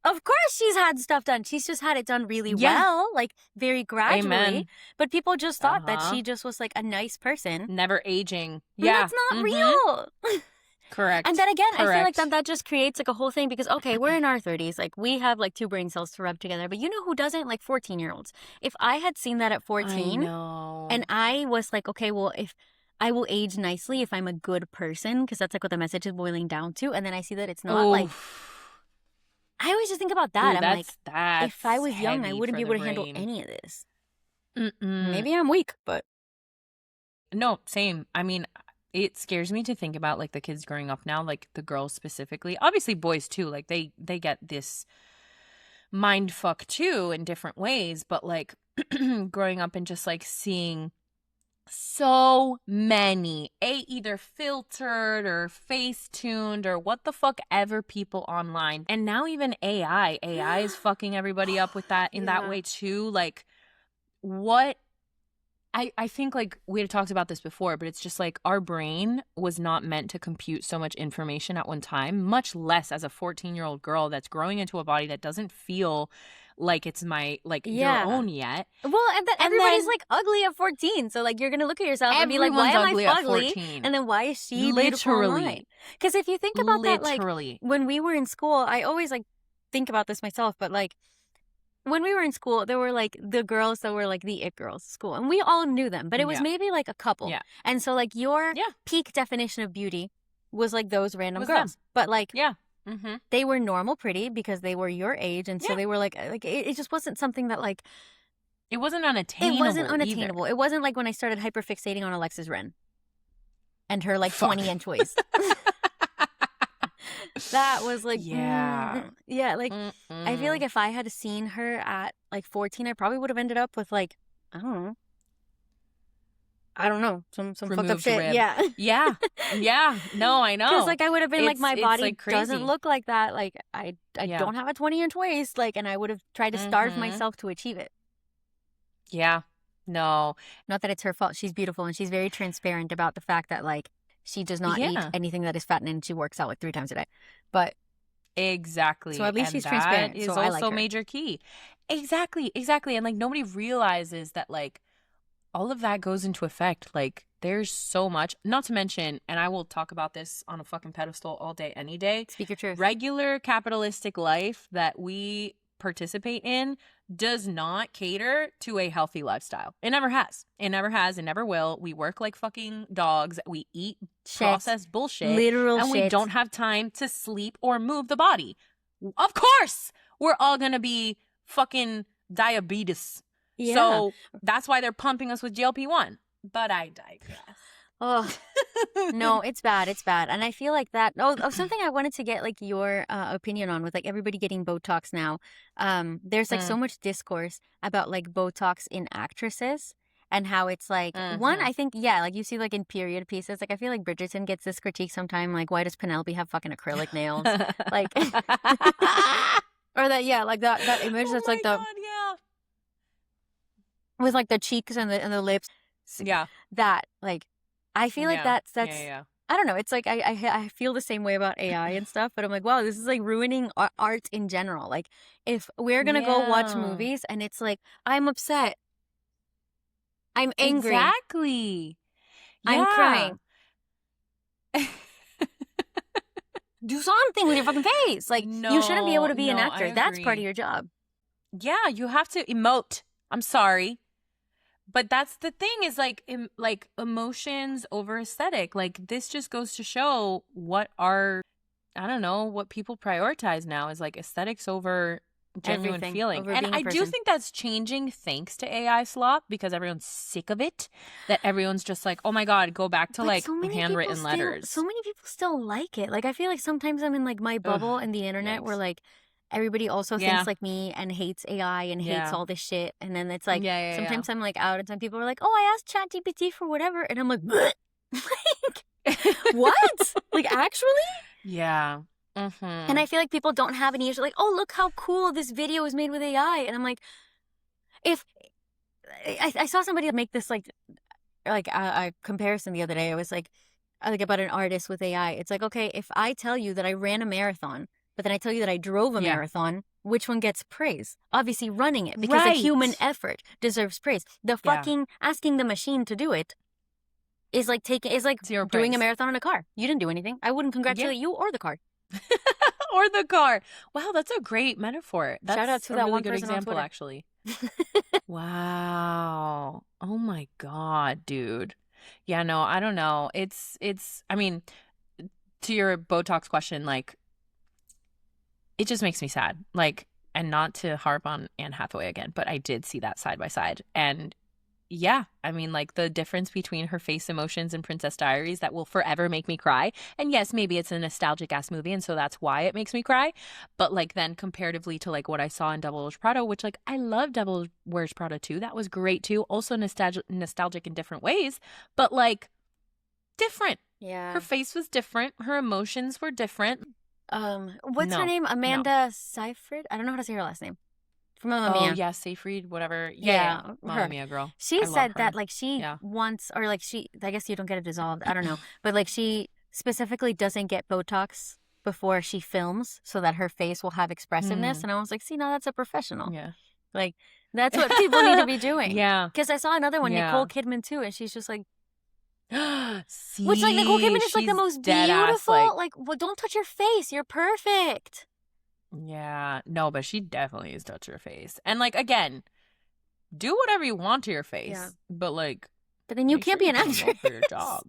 Of course she's had stuff done. She's just had it done really well, like very gradually. Amen. But people just thought that she just was like a nice person. Never aging. Yeah. That's not real. Correct. And then again, I feel like that just creates like a whole thing because, okay, we're in our 30s. Like we have like two brain cells to rub together. But you know who doesn't? Like 14-year-olds. If I had seen that at 14 and I was like, okay, well, if I will age nicely if I'm a good person, because that's like what the message is boiling down to. And then I see that it's not like... I always just think about that. I'm like, if I was young, I wouldn't be able to handle any of this. Maybe I'm weak, but No, same. I mean, it scares me to think about like the kids growing up now, like the girls specifically. Obviously boys too, like they get this mind fuck too in different ways, but like growing up and just like seeing so many either filtered or face tuned or what the fuck ever people online. And now even AI is fucking everybody up with that in that way too. Like what I think like we had talked about this before, but it's just like our brain was not meant to compute so much information at one time, much less as a 14-year-old girl that's growing into a body that doesn't feel like it's my like your own yet. Well, and then everybody's like ugly at 14. So like you're gonna look at yourself and be like, why am I ugly? And then why is she literally? Because if you think about that, like when we were in school, I always like think about this myself, but like when we were in school, there were like the girls that were like the it girls at school, and we all knew them, but it was maybe like a couple. Yeah. And so like your peak definition of beauty was like those random girls, them. But like they were normal pretty because they were your age, and so they were like it just wasn't something that like it wasn't unattainable. It wasn't unattainable. Either. It wasn't like when I started hyperfixating on Alexis Ren and her like 20-inch waist. That was like like I feel like if I had seen her at like 14, I probably would have ended up with like I don't know some fucked up shit. Rib. Yeah. No, I know. Because like I would have been like my body like doesn't look like that. Like I don't have a 20-inch waist. Like, and I would have tried to starve myself to achieve it. Yeah. No. Not that it's her fault. She's beautiful and she's very transparent about the fact that like she does not eat anything that is fattening and she works out like 3 times a day. But exactly. So at least she's transparent. Is so also I like major key. Exactly. And like nobody realizes that like all of that goes into effect. Like there's so much, not to mention, and I will talk about this on a fucking pedestal all day, any day. Speak your truth. Regular capitalistic life that we participate in does not cater to a healthy lifestyle. It never has. It never will. We work like fucking dogs. We eat processed bullshit. Literal and shit. We don't have time to sleep or move the body. Of course, we're all gonna be fucking diabetes. Yeah. So that's why they're pumping us with GLP-1. But I digress. Oh, no, it's bad. It's bad. And I feel like that. Oh, something I wanted to get like your opinion on with like everybody getting Botox now. There's like so much discourse about like Botox in actresses and how it's like one, I think, like you see like in period pieces, like I feel like Bridgerton gets this critique sometime. Like, why does Penelope have fucking acrylic nails? Like, or that, like that image that's like God, with like the cheeks and the lips. Yeah. That like, I feel like that's I don't know. It's like I feel the same way about AI and stuff, but I'm like, wow, this is like ruining art in general. Like if we're going to go watch movies and it's like, I'm upset. I'm angry. Exactly. I'm crying. Do something with your fucking face. Like you shouldn't be able to be an actor. That's part of your job. Yeah, you have to emote. I'm sorry. But that's the thing is like emotions over aesthetic. Like this just goes to show what what people prioritize now is like aesthetics over genuine feeling. Over and I do think that's changing thanks to AI slop because everyone's sick of it. That everyone's just like, oh my God, go back to like handwritten letters. So many people still like it. Like I feel like sometimes I'm in like my bubble in the internet where like everybody also thinks like me and hates AI and hates all this shit. And then it's like, sometimes I'm like out and some people are like, oh, I asked ChatGPT for whatever. And I'm like, like what? Like actually? Yeah. And I feel like people don't have any issue. Like, oh, look how cool this video is made with AI. And I'm like, if I saw somebody make this like a comparison the other day. I was like about an artist with AI. It's like, okay, if I tell you that I ran a marathon, but then I tell you that I drove a marathon, which one gets praise? Obviously running it, because a human effort deserves praise. The fucking asking the machine to do it is like doing a marathon in a car. You didn't do anything. I wouldn't congratulate you or the car. Or the car. Wow, that's a great metaphor. That's shout out to that really one good person example, on actually. Wow. Oh my God, dude. Yeah, no, I don't know. It's I mean, to your Botox question, like it just makes me sad. Like, and not to harp on Anne Hathaway again, but I did see that side by side. And yeah, I mean, like the difference between her face emotions and Princess Diaries that will forever make me cry. And yes, maybe it's a nostalgic ass movie, and so that's why it makes me cry. But like then comparatively to like what I saw in Devil Wears Prada, which like I love Devil Wears Prada too. That was great too. Also nostalgic in different ways, but like different. Yeah. Her face was different. Her emotions were different. What's her name? Amanda Seyfried? I don't know how to say her last name. From Mamma Mia. Oh yeah, Seyfried, whatever. Yeah, Mamma Mia girl. She I said love her. that like she Yeah. wants, or like she, I guess you don't get it dissolved. I don't know, but like she specifically doesn't get Botox before she films so that her face will have expressiveness. And I was like, see, now that's a professional. Yeah. Like that's what people need to be doing. Yeah. Because I saw another one, Yeah. Nicole Kidman too, and she's just like, See, which like Nicole Kidman is like the she's most dead ass, beautiful. Like, well, don't touch your face. You're perfect. yeah, no, but she definitely is touch her face. And like again, do whatever you want to your face, Yeah. but like, But then you make can't sure be an you do well actress for your job.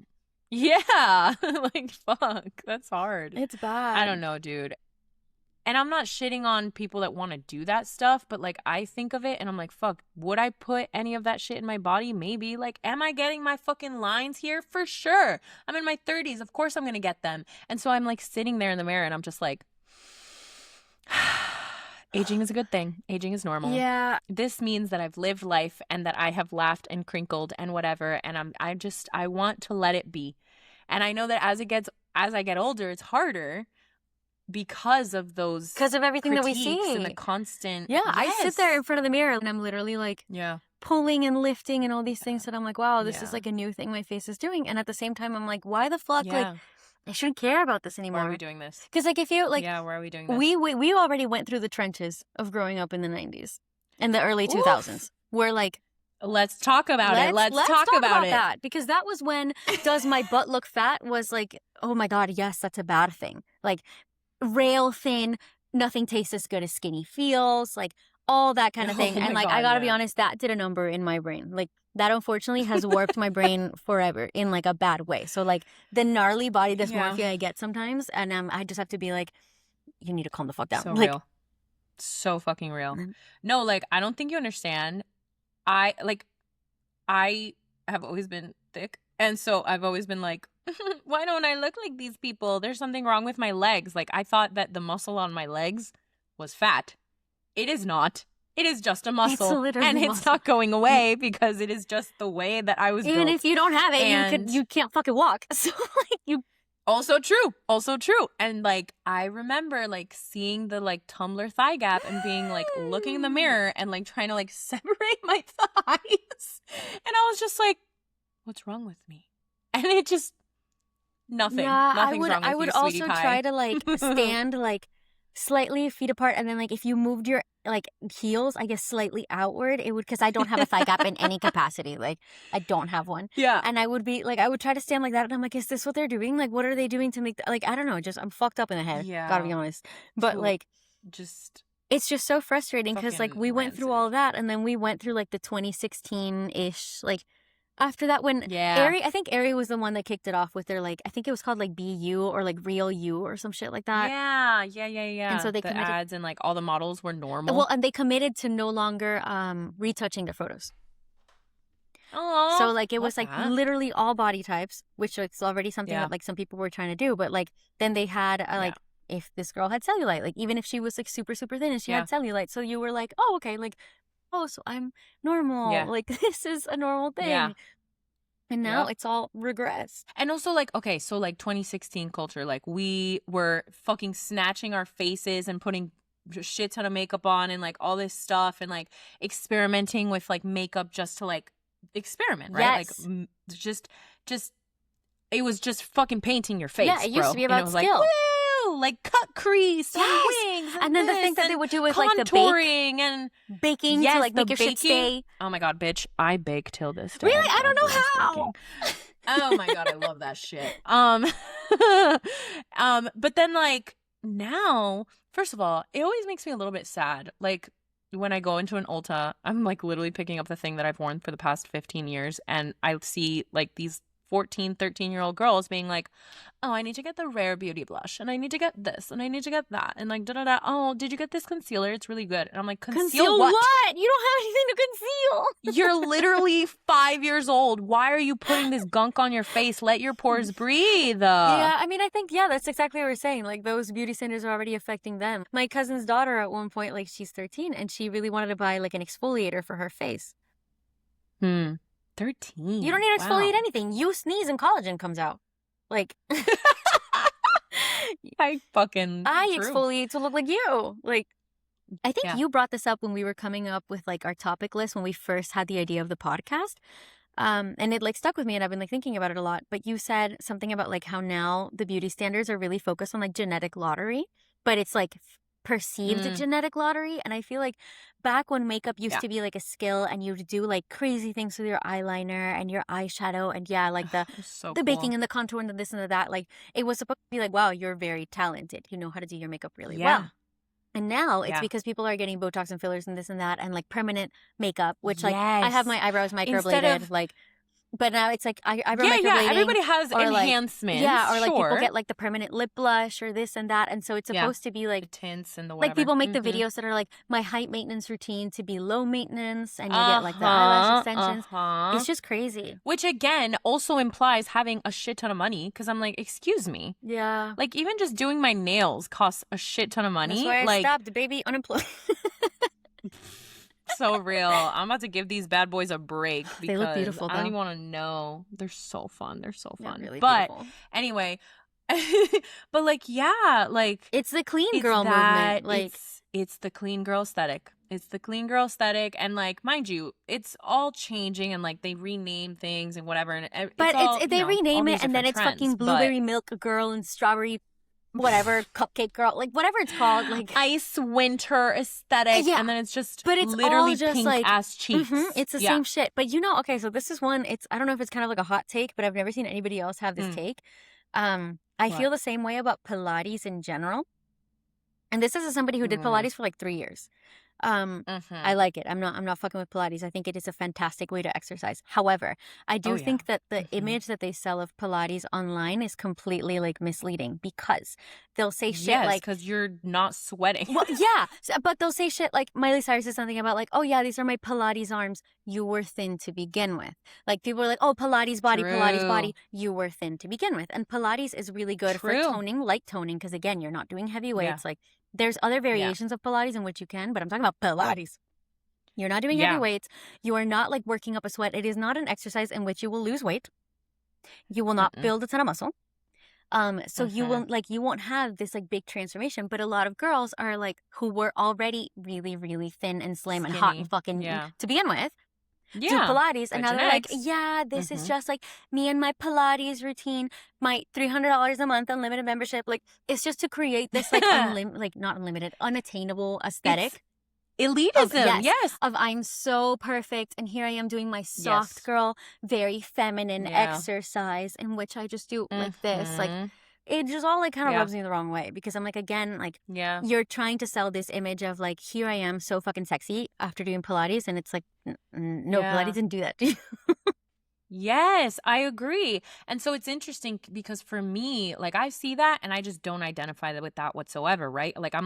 Yeah, like fuck, that's hard. It's bad. I don't know, dude. And I'm not shitting on people that want to do that stuff, but like I think of it and I'm like, fuck, would I put any of that shit in my body? Maybe. Like, am I getting my fucking lines here? For sure. I'm in my 30s. Of course I'm going to get them. And so I'm like sitting there in the mirror and I'm just like, aging is a good thing. Aging is normal. Yeah. This means that I've lived life and that I have laughed and crinkled and whatever. And I want to let it be. And I know that as I get older, it's harder because of everything that we see and the constant. Yeah, I sit there in front of the mirror and I'm literally like pulling and lifting and all these things that I'm like, wow, this is like a new thing my face is doing. And at the same time I'm like, why the fuck? Like I shouldn't care about this anymore. Why are we doing this? Because like if you like, why are we doing this? We already went through the trenches of growing up in the 90s and the early 2000s. Where like, let's talk about it. Let's talk about it. That, because that was when does my butt look fat was like, oh my God, yes, that's a bad thing. Like rail thin, nothing tastes as good as skinny feels, like all that kind of thing. And like, I gotta be honest, that did a number in my brain. Like that unfortunately has warped my brain forever in like a bad way. So like the gnarly body dysmorphia I get sometimes, and I just have to be like, you need to calm the fuck down. So like, real. So fucking real. No, like I don't think you understand. I have always been thick. And so I've always been like, why don't I look like these people? There's something wrong with my legs. Like I thought that the muscle on my legs was fat. It is not. It is just a muscle. And it's not going away because it is just the way that I was built. Even if you don't have it, you can't fucking walk. So like you Also true. And like I remember like seeing the like Tumblr thigh gap and being like looking in the mirror and like trying to like separate my thighs. And I was just like, what's wrong with me? And it just nothing. Yeah, Nothing's wrong with I would you, also sweetie pie. try to like stand like slightly feet apart, and then like if you moved your like heels, I guess slightly outward, it would, because I don't have a thigh gap in any capacity. Like I don't have one. Yeah. And I would be like, I would try to stand like that, and I'm like, is this what they're doing? Like, what are they doing to make like I don't know. Just I'm fucked up in the head. Yeah. Gotta be honest. But So, like, just it's just so frustrating because like fucking we went through rancid. all of that, and then we went through like the 2016-ish like. After that, when Yeah. I think Aerie was the one that kicked it off with their like, I think it was called like Be You or like Real You or some shit like that. Yeah. And so they the committed- ads and like all the models were normal. Well, and they committed to no longer retouching their photos. Oh, So like it was love like that. literally all body types, which it's already something Yeah. that like some people were trying to do. But like then they had like if this girl had cellulite, like even if she was like super super thin and she had cellulite, so you were like, oh okay, like oh so I'm normal, Yeah. like this is a normal thing. Yeah. And now Yep. it's all regressed. And also, like, okay, so like 2016 culture, like we were fucking snatching our faces and putting shit ton of makeup on and like all this stuff and like experimenting with like makeup just to like experiment, right? Yes. Like just it was just fucking painting your face. Yeah, it used bro. to be And about it was skill. like, woo, like cut crease and Yes. wings, And then the thing this that they and would do with like the bake, contouring and baking to Yes, like the make your shit baking. stay. oh my god, bitch, I bake till this day. Really? I don't know love how. baking. Oh my god, I love that shit. But then like now, first of all, it always makes me a little bit sad. Like when I go into an Ulta, I'm like literally picking up the thing that I've worn for the past 15 years and I see like these 14, 13-year-old girls being like, oh, I need to get the Rare Beauty blush, and I need to get this, and I need to get that, and like da-da-da. Oh, did you get this concealer? It's really good. And I'm like, conceal what? You don't have anything to conceal. You're literally 5 years old. Why are you putting this gunk on your face? Let your pores breathe. Yeah, I mean, I think, that's exactly what we're saying. Like, those beauty standards are already affecting them. My cousin's daughter at one point, like, she's 13, and she really wanted to buy, like, an exfoliator for her face. 13. You don't need to exfoliate anything. You sneeze and collagen comes out. Like, I exfoliate to look like you. Like, I think Yeah. you brought this up when we were coming up with like our topic list when we first had the idea of the podcast. And it like stuck with me, and I've been like thinking about it a lot. But you said something about like how now the beauty standards are really focused on like genetic lottery, but it's like perceived genetic lottery. And I feel like back when makeup used to be like a skill, and you'd do like crazy things with your eyeliner and your eyeshadow, and like the baking and the contour and the this and the that, like it was supposed to be like, wow, you're very talented, you know how to do your makeup really well. And now it's because people are getting Botox and fillers and this and that, and like permanent makeup, which like I have my eyebrows microbladed, like. But now it's like eyebrow microblading. Everybody has enhancements. Or like people get like the permanent lip blush or this and that. And so it's supposed to be like the tints and the whatever. Like people make the videos that are like my height maintenance routine to be low maintenance, and you get like the eyelash extensions. It's just crazy. Which again also implies having a shit ton of money, because I'm like, excuse me. Yeah. Like even just doing my nails costs a shit ton of money. That's why I stopped, baby, unemployed. So real. I'm about to give these bad boys a break because they look beautiful, though. I don't even want to know. They're so fun. They're so fun. Really but beautiful. Anyway, but like like it's the clean girl movement. Like it's the clean girl aesthetic. It's the clean girl aesthetic, and like mind you, it's all changing, and like they rename things and whatever. And they rename it, and then it's fucking blueberry milk girl and strawberry. Whatever, cupcake girl, like whatever it's called, like ice winter aesthetic, and then it's just literally all just pink like, ass cheeks. It's the same shit. But okay, so this is one. I don't know if it's kind of like a hot take, but I've never seen anybody else have this take. I feel the same way about Pilates in general, and this is as somebody who did Pilates for like 3 years. I like it. I'm not fucking with Pilates. I think it is a fantastic way to exercise. However, I do think that the image that they sell of Pilates online is completely like misleading, because they'll say shit like, because you're not sweating. Well, but they'll say shit like Miley Cyrus says something about like, oh yeah, these are my Pilates arms. You were thin to begin with. Like people are like, oh, Pilates body, Pilates body. You were thin to begin with. And Pilates is really good for toning, light toning, because again, you're not doing heavy weights. Like there's other variations of Pilates in which you can, but I'm talking about Pilates. You're not doing heavy weights. You are not like working up a sweat. It is not an exercise in which you will lose weight. You will not build a ton of muscle. So you won't have this like big transformation. But a lot of girls are like, who were already really, really thin and slim and hot and fucking to begin with, do Pilates, and now they're like, this is just like me and my Pilates routine, my $300 a month unlimited membership. Like it's just to create this like not unlimited, unattainable aesthetic. Elitism, of I'm so perfect, and here I am doing my soft girl, very feminine exercise, in which I just do like this, like it just all like kind of rubs me the wrong way, because I'm like, again, like you're trying to sell this image of like, here I am so fucking sexy after doing Pilates, and it's like, no, Pilates didn't do that to you. Yes, I agree. And so it's interesting because for me, like I see that and I just don't identify with that whatsoever, right? Like I'm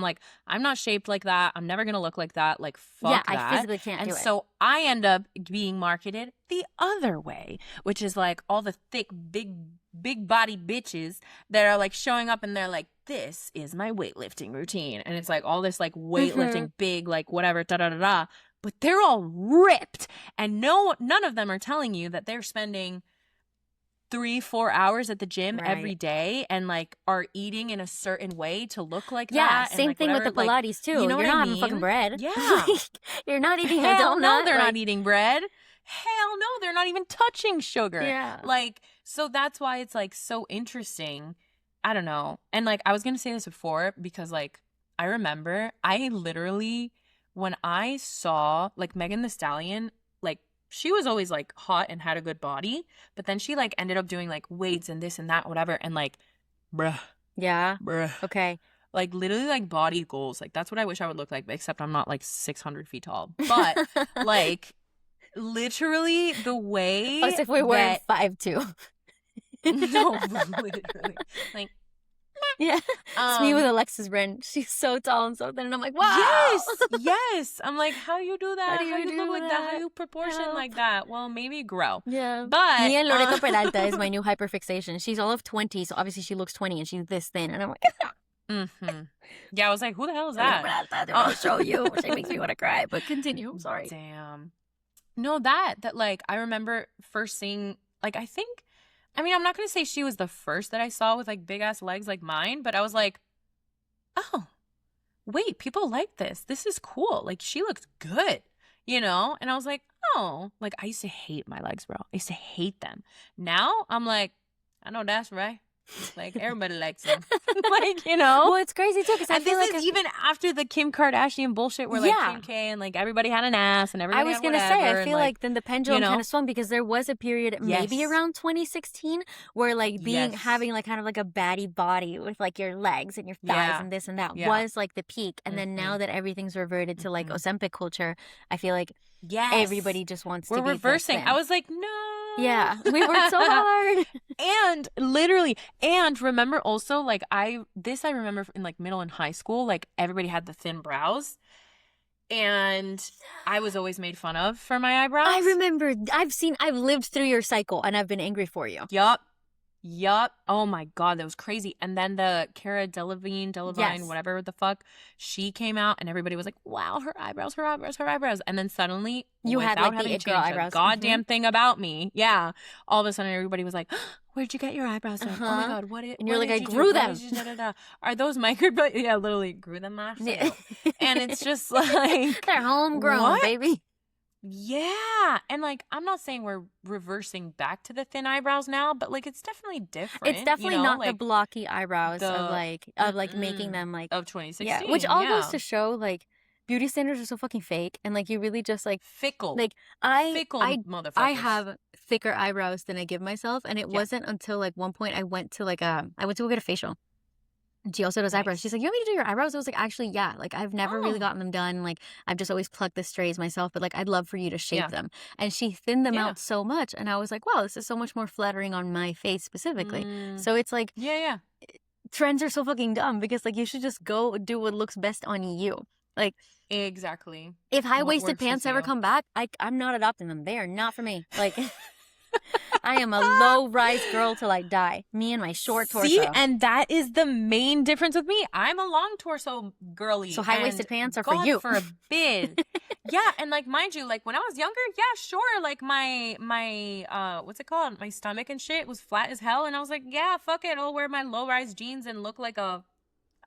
not shaped like that. I'm never going to look like that. Like fuck that. I physically can't do it. And so I end up being marketed the other way, which is like all the thick, big body bitches that are like showing up and they're like, this is my weightlifting routine. And it's like all this like weightlifting, big, like whatever, da-da-da-da. But they're all ripped, and none of them are telling you that they're spending 3-4 hours at the gym every day and like are eating in a certain way to look like that. Yeah, same like, thing with the Pilates too. You know you're what not I mean? having fucking bread. Yeah, you're not eating a Hell donut. no, they're not eating bread. Hell no, they're not even touching sugar. Yeah, like so that's why it's like so interesting. I don't know, and like I was gonna say this before because like I remember I literally. When I saw like Megan Thee Stallion, like she was always like hot and had a good body, but then she like ended up doing like weights and this and that, whatever, and like, bruh. Okay. Like literally like body goals. Like that's what I wish I would look like, except I'm not like 600 feet tall. But like literally the way as if we were 5'2". No, literally. Like, Yeah. It's me with um, Alexis Ren. She's so tall and so thin. And I'm like, wow. yes, yes. I'm like, how you do that? How do How you you look do like that? How that? you proportion Help. like that? Well, maybe grow. Yeah. But Me and Loreto Peralta is my new hyperfixation. She's all of 20, so obviously she looks 20 and she's this thin. And I'm like, yeah, I was like, who the hell is Loreto that? Peralta, I'll show you. She makes me want to cry. But continue. I'm sorry. Damn. No, that like I remember first seeing, like, I mean, I'm not gonna say she was the first that I saw with like big ass legs like mine, but I was like, oh, wait, people like this. This is cool. Like, she looks good, you know? And I was like, oh, like, I used to hate my legs, bro. I used to hate them. Now I'm like, I know that's right. Like, everybody likes them. Like, you know? Well, it's crazy too because I And feel this like is even after the Kim Kardashian bullshit where, like, Yeah. Kim K and, like, everybody had an ass and everybody I was had gonna say, whatever, I and, feel like then the pendulum know? kind of swung because there was a period, maybe Yes. around 2016, where like Yes. having like kind of like a baddie body with like your legs and your thighs Yeah. and this and that Yeah. was like the peak. And then now Mhm. that everything's reverted to like Mhm. Ozempic culture, I feel like Yes. everybody just wants We're to be reversing. this I thin. was like, no. Yeah, we worked so hard. And literally, and remember also, like, I remember in like middle and high school, like, everybody had the thin brows. And I was always made fun of for my eyebrows. I remember, I've lived through your cycle and I've been angry for you. Yup. Oh my God, that was crazy. And then the Cara Delevingne, Yes. whatever the fuck, she came out and everybody was like, wow, her eyebrows. And then suddenly, You had, without like, the having it girl changed eyebrows. a goddamn thing about me, yeah, all of a sudden everybody was like, where'd you get your eyebrows done? Oh my Uh-huh. God, what did And you're what like, did I you grew do? them. What did you da-da-da? Are those micro? But yeah, literally grew them myself. Yeah. And it's just like, They're homegrown, what? baby. Yeah. And like, I'm not saying we're reversing back to the thin eyebrows now, but like, it's definitely different. It's definitely you know? not the like, blocky eyebrows the- of making Mm-mm. them like of 2016. yeah, which all goes yeah. to show like beauty standards are so fucking fake and like you really just like Fickle. like Fickle I motherfuckers. have thicker eyebrows than I give myself, and it Yeah. wasn't until like one point I went to go get a facial. And she also does eyebrows. Nice. She's like, "You want me to do your eyebrows?" I was like, "Actually, yeah. Like, I've never really Oh. gotten them done. Like, I've just always plucked the strays myself. But like, I'd love for you to shape Yeah. them." And she thinned them Yeah. out so much, and I was like, "Wow, this is so much more flattering on my face specifically." Mm. So it's like Yeah. trends are so fucking dumb because like you should just go do what looks best on you. Like, Exactly. if high What waisted works with pants ever you. come back, I'm not adopting them. They are not for me. Like. I am a low rise girl till I die. Me and my short torso. See, and that is the main difference with me. I'm a long torso girly. So high-waisted and pants are for God you. forbid. Yeah, and like, mind you, like when I was younger, yeah, sure, like my what's it called? My stomach and shit was flat as hell, and I was like, yeah, fuck it, I'll wear my low rise jeans and look like a,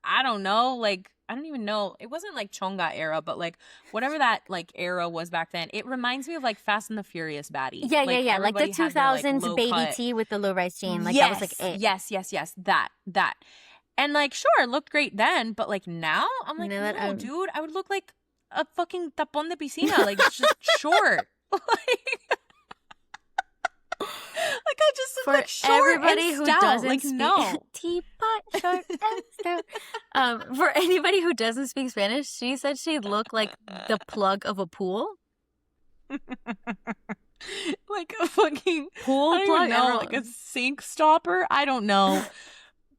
I don't know, like, I don't even know. It wasn't like Chonga era, but like whatever that like era was back then. It reminds me of like Fast and the Furious baddie. Yeah. Like the everybody had their, like, 2000s low baby cut. tee with the low rise jean. Like that was like it. Yes. That. And like, sure, it looked great then, but like now, I'm like, Now that no, I'm- dude, I would look like a fucking tapón de piscina, like just short. Like I just look For like short everybody and who stout. doesn't like, speak no. teapot, short and stout. For anybody who doesn't speak Spanish, she said she'd look like the plug of a pool. Like a fucking Pool I don't plug. even know, like a sink stopper. I don't know.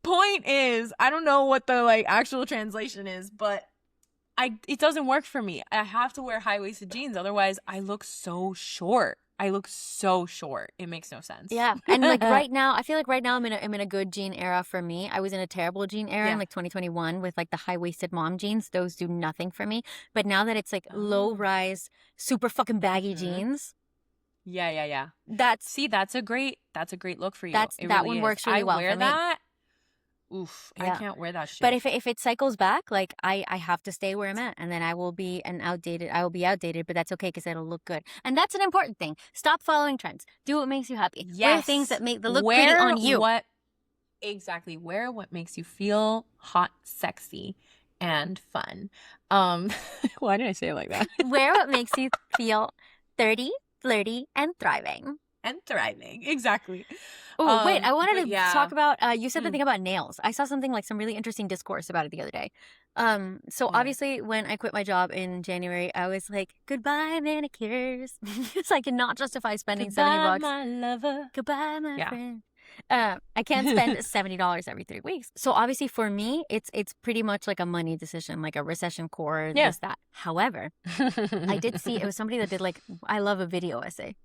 Point is, I don't know what the like actual translation is, but it doesn't work for me. I have to wear high-waisted jeans, otherwise I look so short. It makes no sense. Yeah, and like right now, I feel like right now I'm in a good jean era for me. I was in a terrible jean era in Yeah. like 2021 with like the high waisted mom jeans. Those do nothing for me. But now that it's like low rise, super fucking baggy Mhm. jeans, Yeah. that's See, that's a great look for you. That It one really is. works really I well wear for me. that. Oof, Yeah. I can't wear that shit. But if it cycles back, like I have to stay where I'm at, and then I will be outdated, but that's okay because it'll look good, and that's an important thing. Stop following trends. Do what makes you happy. Wear things that make the look pretty Wear on you. Exactly. Wear what makes you feel hot, sexy, and fun. Why did I say it like that? Wear what makes you feel 30, flirty, and thriving. And thriving. Exactly. Oh, wait, I wanted but to yeah. talk about, you said the Mm. thing about nails. I saw something like some really interesting discourse about it the other day. So Yeah. obviously when I quit my job in January, I was like, goodbye manicures. Because I cannot justify spending $70. my lover. Goodbye, my Yeah. friend. I can't spend $70 every 3 weeks. So obviously for me, it's pretty much like a money decision, like a recession core, Yeah. this, that. However, I did see, it was somebody that did like, I love a video essay.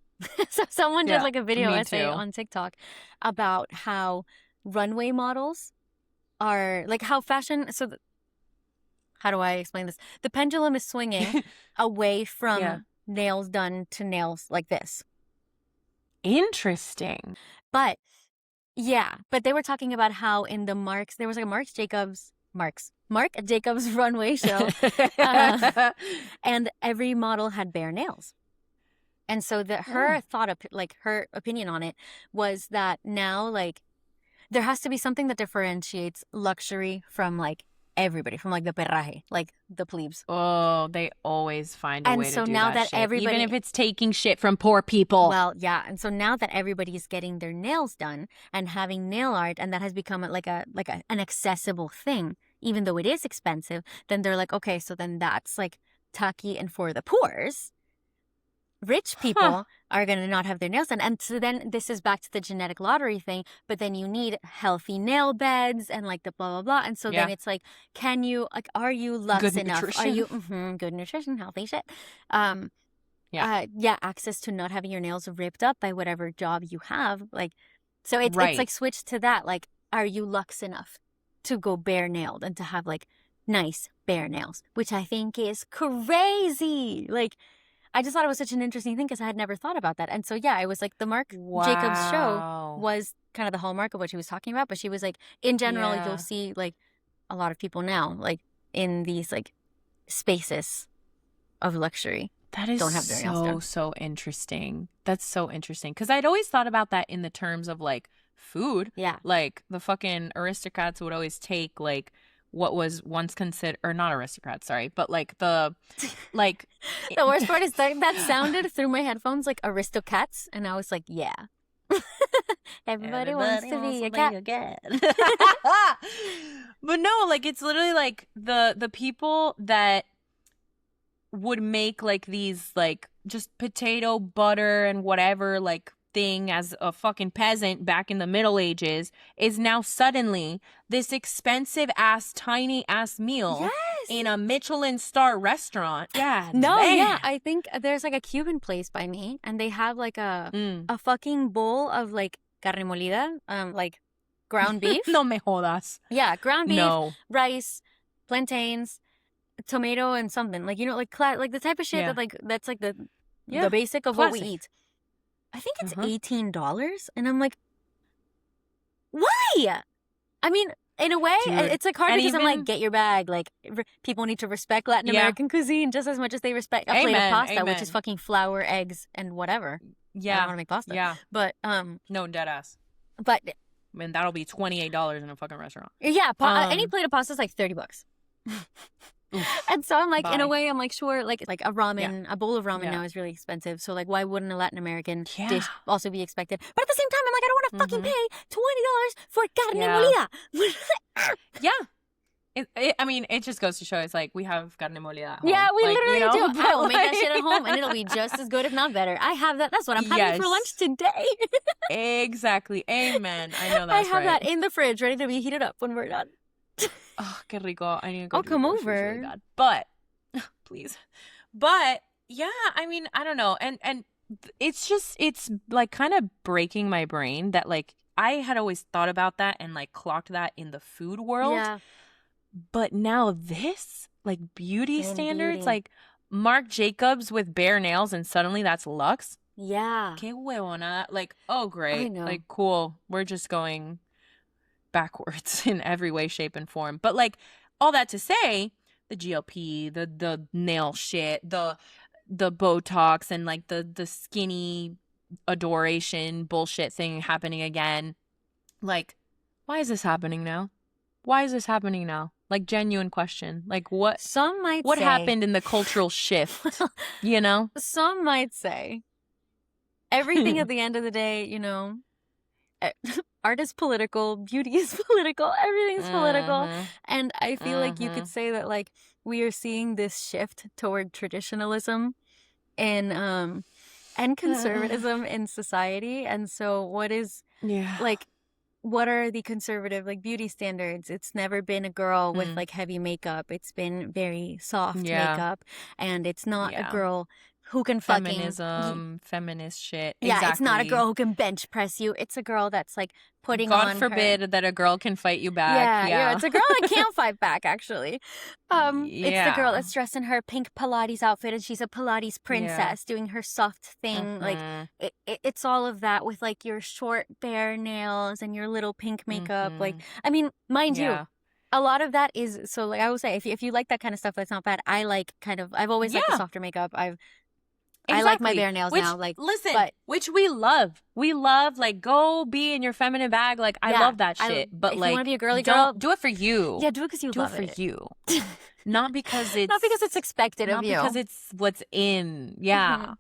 So someone did Yeah, like a video me essay too. on TikTok about how runway models are like how fashion. So how do I explain this? The pendulum is swinging away from Yeah. nails done to nails like this. Interesting. But yeah, but they were talking about how in the Marcs, there was like a Marc Jacobs runway show, and every model had bare nails. And so her her opinion on it was that now like there has to be something that differentiates luxury from like everybody, from like the perraje, like the plebes. Oh, they always find a And way to so do now that that shit, everybody- even if it's taking shit from poor people. Well, yeah. And so now that everybody is getting their nails done and having nail art, and that has become an accessible thing, even though it is expensive, then they're like, okay, so then that's like tacky and for the poors. Rich people are going to not have their nails done. And so then this is back to the genetic lottery thing, but then you need healthy nail beds and like the blah, blah, blah. And so then it's like, can you, like, are you luxe Good enough? nutrition. Are you, good nutrition, healthy shit. Access to not having your nails ripped up by whatever job you have. Like, so it's like switched to that. Like, are you luxe enough to go bare nailed and to have like nice bare nails, which I think is crazy. Like, I just thought it was such an interesting thing because I had never thought about that. And so, yeah, it was like the Marc Jacobs show was kind of the hallmark of what she was talking about. But she was like, in general, you'll see like a lot of people now, like in these like spaces of luxury. That is don't have their nails done. so interesting. That's so interesting. Because I'd always thought about that in the terms of like food. Yeah. Like the fucking aristocrats would always take like what was once considered, or not aristocrats, sorry, but like the, like. The worst part is that sounded through my headphones like Aristocats. And I was like, yeah. Everybody wants to be a cat. But no, like it's literally like the people that would make like these like just potato butter and whatever like thing as a fucking peasant back in the Middle Ages is now suddenly this expensive ass tiny ass meal in a Michelin star restaurant. Yeah. Yeah, I think there's like a Cuban place by me and they have like a fucking bowl of like carne molida, like ground beef. No me jodas. Yeah, ground beef, rice, plantains, tomato and something, like, you know, like the type of shit that like that's like the basic of what we eat. I think it's $18, and I'm like, why? I mean, in a way, it's like hard because I'm like, get your bag. Like, people need to respect Latin American cuisine just as much as they respect a plate of pasta, which is fucking flour, eggs, and whatever. Yeah, I don't want to make pasta. Yeah, but no, dead ass. But I mean, that'll be $28 in a fucking restaurant. Yeah, any plate of pasta is like $30. And so I'm like, in a way, I'm like, sure, like a ramen, a bowl of ramen now is really expensive. So like, why wouldn't a Latin American dish also be expected? But at the same time, I'm like, I don't want to fucking pay $20 for carne molida. I mean, it just goes to show it's like we have carne molida at home. Yeah, we like, literally do. I will make that like... shit at home and it'll be just as good, if not better. I have that. That's what I'm having for lunch today. Exactly. Amen. I know that's I have that in the fridge ready to be heated up when we're done. Oh, qué rico. I need to go. Oh, come over. Really bad. But, please. But, yeah, I mean, I don't know. And it's just, it's like kind of breaking my brain that like I had always thought about that and like clocked that in the food world. Yeah. But now this, like beauty standards, like Marc Jacobs with bare nails and suddenly that's luxe. Yeah. Qué huevona. Like, oh, great. I know. Like, cool. We're just going backwards in every way, shape, and form. But like all that to say, the GLP, the nail shit, the Botox, and like the skinny adoration bullshit thing happening again. Like, why is this happening now? Why is this happening now? Like, genuine question. Like, what? Some might what say, happened in the cultural shift? You know? Some might say everything at the end of the day, you know, art is political, beauty is political, everything's political. And I feel like you could say that like we are seeing this shift toward traditionalism and conservatism in society. And so what is like what are the conservative like beauty standards? It's never been a girl with Mm. like heavy makeup. It's been very soft Yeah. makeup, and it's not a Yeah. girl who can fucking Feminism, feminist shit. yeah, it's not a Exactly. girl who can bench press you. It's a girl that's like putting God on her forbid that a girl can fight you back. yeah, Yeah. it's a girl that can't fight back, actually. It's the girl Yeah. that's dressed in her pink Pilates outfit and she's a Pilates Yeah. princess doing her soft thing. Like, Mhm. it's all of that with like your short bare nails and your little pink makeup. Like, Mhm. I mean, mind you, Yeah. a lot of that is so like I will say if you like that kind of stuff, that's not bad. I like kind of I've always liked the Yeah. softer makeup. I like my bare nails Which, now. Like, listen, but which we love. We love, like, go be in your feminine bag. Like, I yeah, love that shit. But, if you like, want to be a girly girl, don't do it for you. yeah, do it because you Do it love for it. you. Not because it's Not because it's expected of not you. because it's what's in. Yeah. Mhm.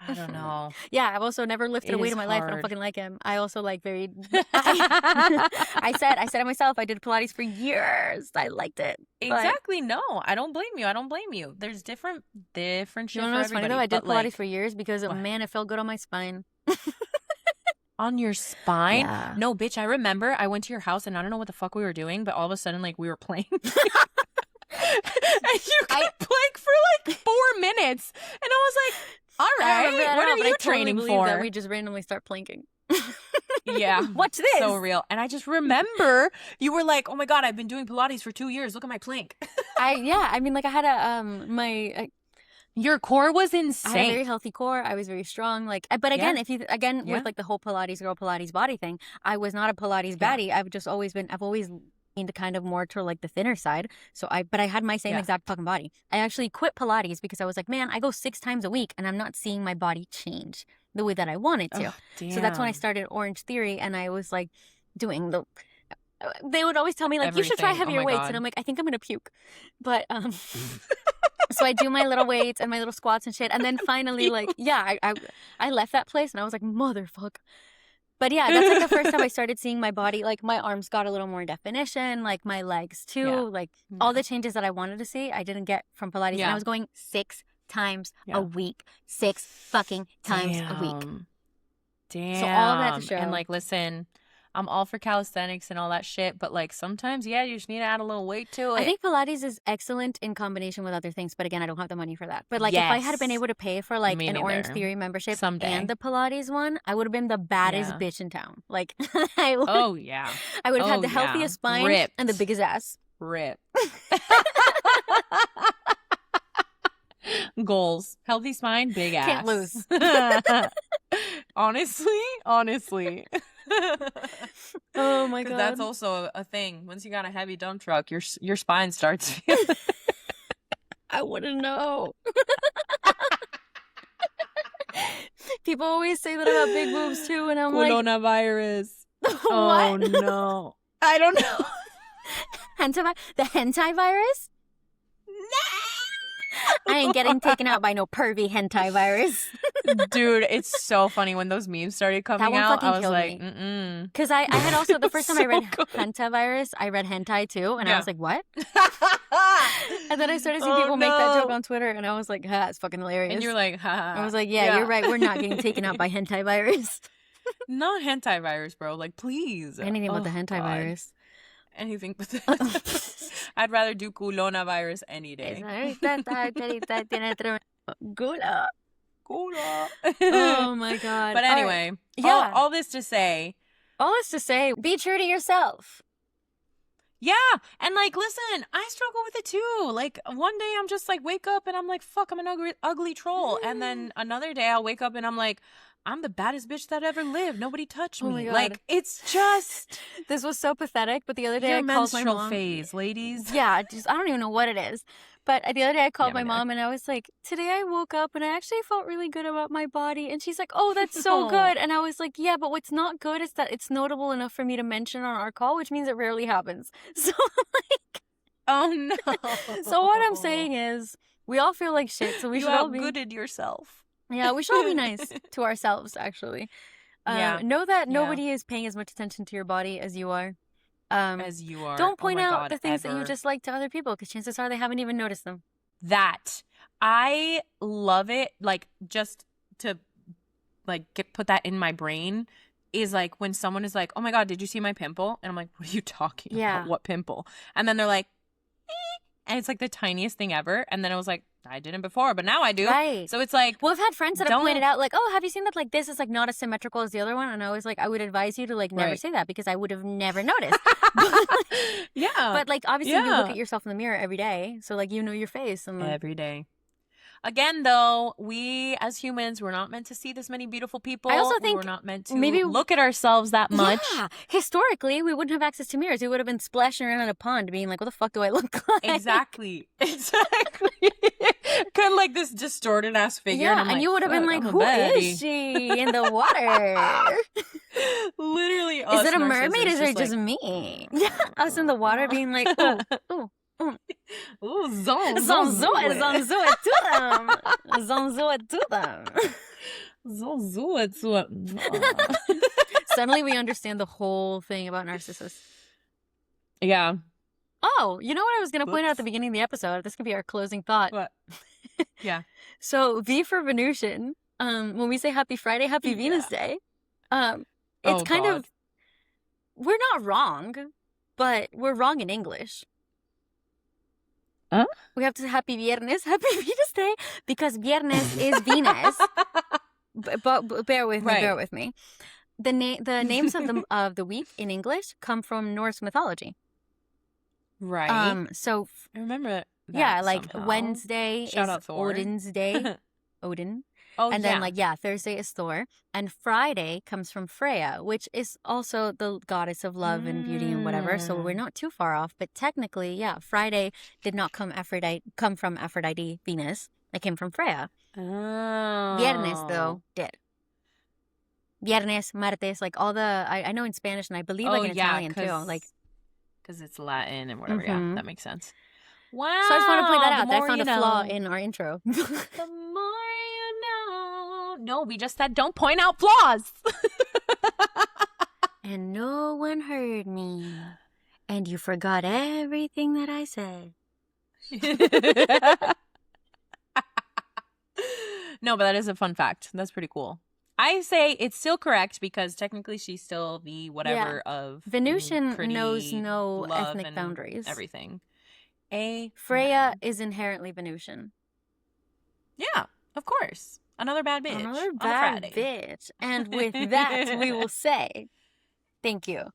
I don't know. Yeah, I've also never lifted a It weight is in my life. I don't hard. fucking like him. I also like very. I said it myself. I did Pilates for years. I liked it. But Exactly. No, I don't blame you. I don't blame you. There's different shit you for know what's funny though? everybody. I did But, Pilates like, for years because what? man, it felt good on my spine. On your spine? Yeah. No, bitch, I remember I went to your house and I don't know what the fuck we were doing, but all of a sudden, like, we were playing. And you kept playing for like 4 minutes. And I was like, all I right, don't remember that at what all, are but you I totally training believe for? that we just randomly start planking. Yeah. Watch this. So real. And I just remember you were like, oh my God, I've been doing Pilates for 2 years. Look at my plank. I mean, like I had Your core was I had a very insane. healthy core. I was very strong. Like, but again, Yeah. with like the whole Pilates girl, Pilates body thing, I was not a Pilates Yeah. baddie. I've always leaned kind of more to like the thinner side. But I had my same Yeah. exact fucking body. I actually quit Pilates because I was like, man, I go 6 times a week and I'm not seeing my body change the way that I want it to. Ugh, So that's when I damn. started Orange Theory, and I was like doing they would always tell me like, you should try Everything. Oh heavier my weights, God. and I'm like, I think I'm gonna puke. But so I do my little weights and my little squats and shit, and then finally like I left that place and I was like, motherfucker. But yeah, that's like the first time I started seeing my body. Like my arms got a little more definition, like my legs too, Yeah. like all Yeah. the changes that I wanted to see, I didn't get from Pilates, and Yeah. I was going 6 times Yeah. a week, 6 fucking times a week. Damn. So all of that to show. And like, listen, I'm all for calisthenics and all that shit, but like sometimes, yeah, you just need to add a little weight to it. I think Pilates is excellent in combination with other things, but again, I don't have the money for that. But like, if I had been Yes. able to pay for like Me an Orange neither. Theory membership Someday. and the Pilates one, I would have been the baddest Yeah. bitch in town. Like, I would, Oh yeah. I would have had Oh, the healthiest yeah. spine and the Ripped. biggest ass. Rip. Goals. Healthy spine, big ass. Can't lose. Honestly. Oh my 'Cause God. that's also a thing. Once you got a heavy dump truck, your spine starts feeling. I wouldn't know. People always say that I have big boobs too, and I'm like, Coronavirus. what? Oh no. I don't know. The hentai virus? I ain't getting taken out by no pervy hentai virus. Dude, it's so funny when those memes started coming one out. fucking I was killed like, me. mm-mm. Because I had also, the first time I read So good. hentai virus, I read hentai too, and I Yeah. was like, what? And then I started seeing people make that joke on Twitter, and I was like, ha, it's fucking hilarious. And you're like, ha. I was like, yeah, you're right. We're not getting taken out by hentai virus. Not hentai virus, bro. Like, please. Anything but the Oh, hentai God. virus. Anything but the I'd rather do culona virus any day. Gula. Cola. Oh my God. But All right. anyway, Yeah. all this to say, All this to say, be true to yourself. yeah. And like, listen, I struggle with it too. Like, one day I'm just like, wake up and I'm like, fuck, I'm an ugly troll. And then another day I'll wake up and I'm like, I'm the baddest bitch that ever lived. Nobody touched Oh me. my God. Like, it's just This was so pathetic, but the other day your I called my menstrual mom. phase, ladies. Yeah, I don't even know what it is. But the other day I called Yeah, my me neither. mom and I was like, today I woke up and I actually felt really good about my body. And she's like, oh, that's so Oh. good. And I was like, yeah, but what's not good is that it's notable enough for me to mention on our call, which means it rarely happens. So Oh no. so what I'm saying is we all feel like shit. So we you should all be outgooded yourself. yeah, we should all be nice to ourselves, actually. Yeah. Know that Yeah. nobody is paying as much attention to your body as you are. As you are. Don't Oh point my out God, the things that you ever. dislike to other people, because chances are they haven't even noticed them. That I love it. Like, just to like put that in my brain. is like when someone is like, oh my God, did you see my pimple? And I'm like, what are you talking about? What pimple? And then they're like, and it's like the tiniest thing ever. And then I was like, I didn't before, but now I do. Right. So it's like, well, I've had friends that have pointed out, like, oh, have you seen that, like, this is, like, not as symmetrical as the other one? And I was like, I would advise you to, like, never say that because I would have never noticed. Yeah. But, like, obviously you look at yourself in the mirror every day. So, like, you know your face. And every day. Again, though, we as humans, we're not meant to see this many beautiful people. I also think we're not meant to maybe look at ourselves that much. Yeah. Historically, we wouldn't have access to mirrors. We would have been splashing around in a pond being like, what the fuck do I look like? Exactly. Kind of like this distorted ass figure. Yeah, and you would have been like, who is she in the water? Literally. Is it a mermaid? Is it just me? Yeah, us in the water being like, ooh, ooh. Ooh, zon to them. Suddenly we understand the whole thing about narcissists. Yeah. Oh, you know what I was going to point out at the beginning of the episode? This could be our closing thought. What? Yeah. So V for Venusian, when we say Happy Friday, Happy Venus Day, it's kind of, we're not wrong, but we're wrong in English. Huh? We have to say Happy Viernes, Happy Venus Day, because Viernes is Venus. But bear with me, bear with me. The names of the week in English come from Norse mythology. Right. So I remember that. Yeah, like somehow. Wednesday Shout is out Thor. Odin's day. Odin. Oh, and then Thursday is Thor. And Friday comes from Freya, which is also the goddess of love and beauty and whatever. So we're not too far off. But technically, Friday did not come from Aphrodite, Venus. It came from Freya. Oh. Viernes, though, did. Viernes, martes, like all the, I know in Spanish and I believe like in Italian too. Like, because it's Latin and whatever. Yeah, that makes sense. Wow. So I just want to point that out. That I found a flaw in our intro. The more you know. No, we just said don't point out flaws. And no one heard me. And you forgot everything that I said. No, but that is a fun fact. That's pretty cool. I say it's still correct because technically she's still the whatever of Venusian knows no ethnic boundaries. Everything. Freya is inherently Venusian. Yeah, of course. Another bad bitch. Another bad bitch. And with that, we will say thank you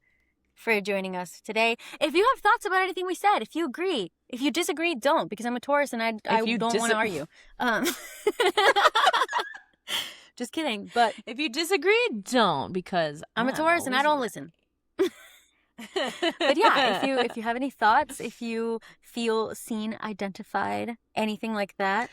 for joining us today. If you have thoughts about anything we said, if you agree, if you disagree, don't, because I'm a Taurus and I don't want to argue. Just kidding. But if you disagree, don't, because I'm a Taurus and I don't listen. But yeah, if you have any thoughts, if you feel seen, identified, anything like that.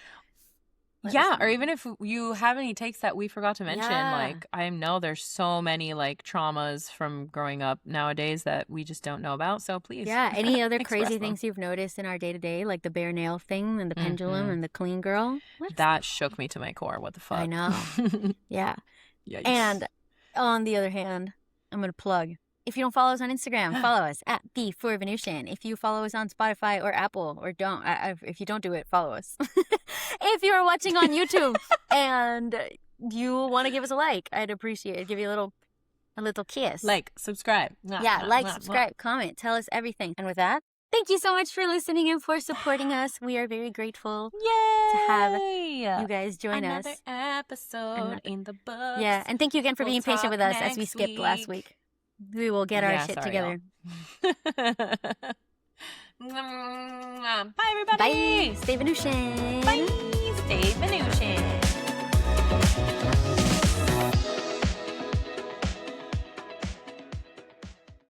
Yeah, or even if you have any takes that we forgot to mention, like I know there's so many like traumas from growing up nowadays that we just don't know about. So please, any other crazy things you've noticed in our day to day, like the bare nail thing and the pendulum and the clean girl. That shook me to my core. What the fuck? I know. Yeah. Yikes. And on the other hand, I'm gonna plug. If you don't follow us on Instagram, follow us at B4Venusian. If you follow us on Spotify or Apple, or don't, if you don't do it, follow us. If you are watching on YouTube and you want to give us a like, I'd appreciate it. Give you a little kiss. Like, subscribe. Subscribe, comment, tell us everything. And with that, thank you so much for listening and for supporting us. We are very grateful to have you guys join us. Another episode in the books. Yeah, and thank you again for being patient with us as we skipped last week. We will get our shit together. Bye, everybody. Bye. Stay Venusian. Bye. Stay Venusian.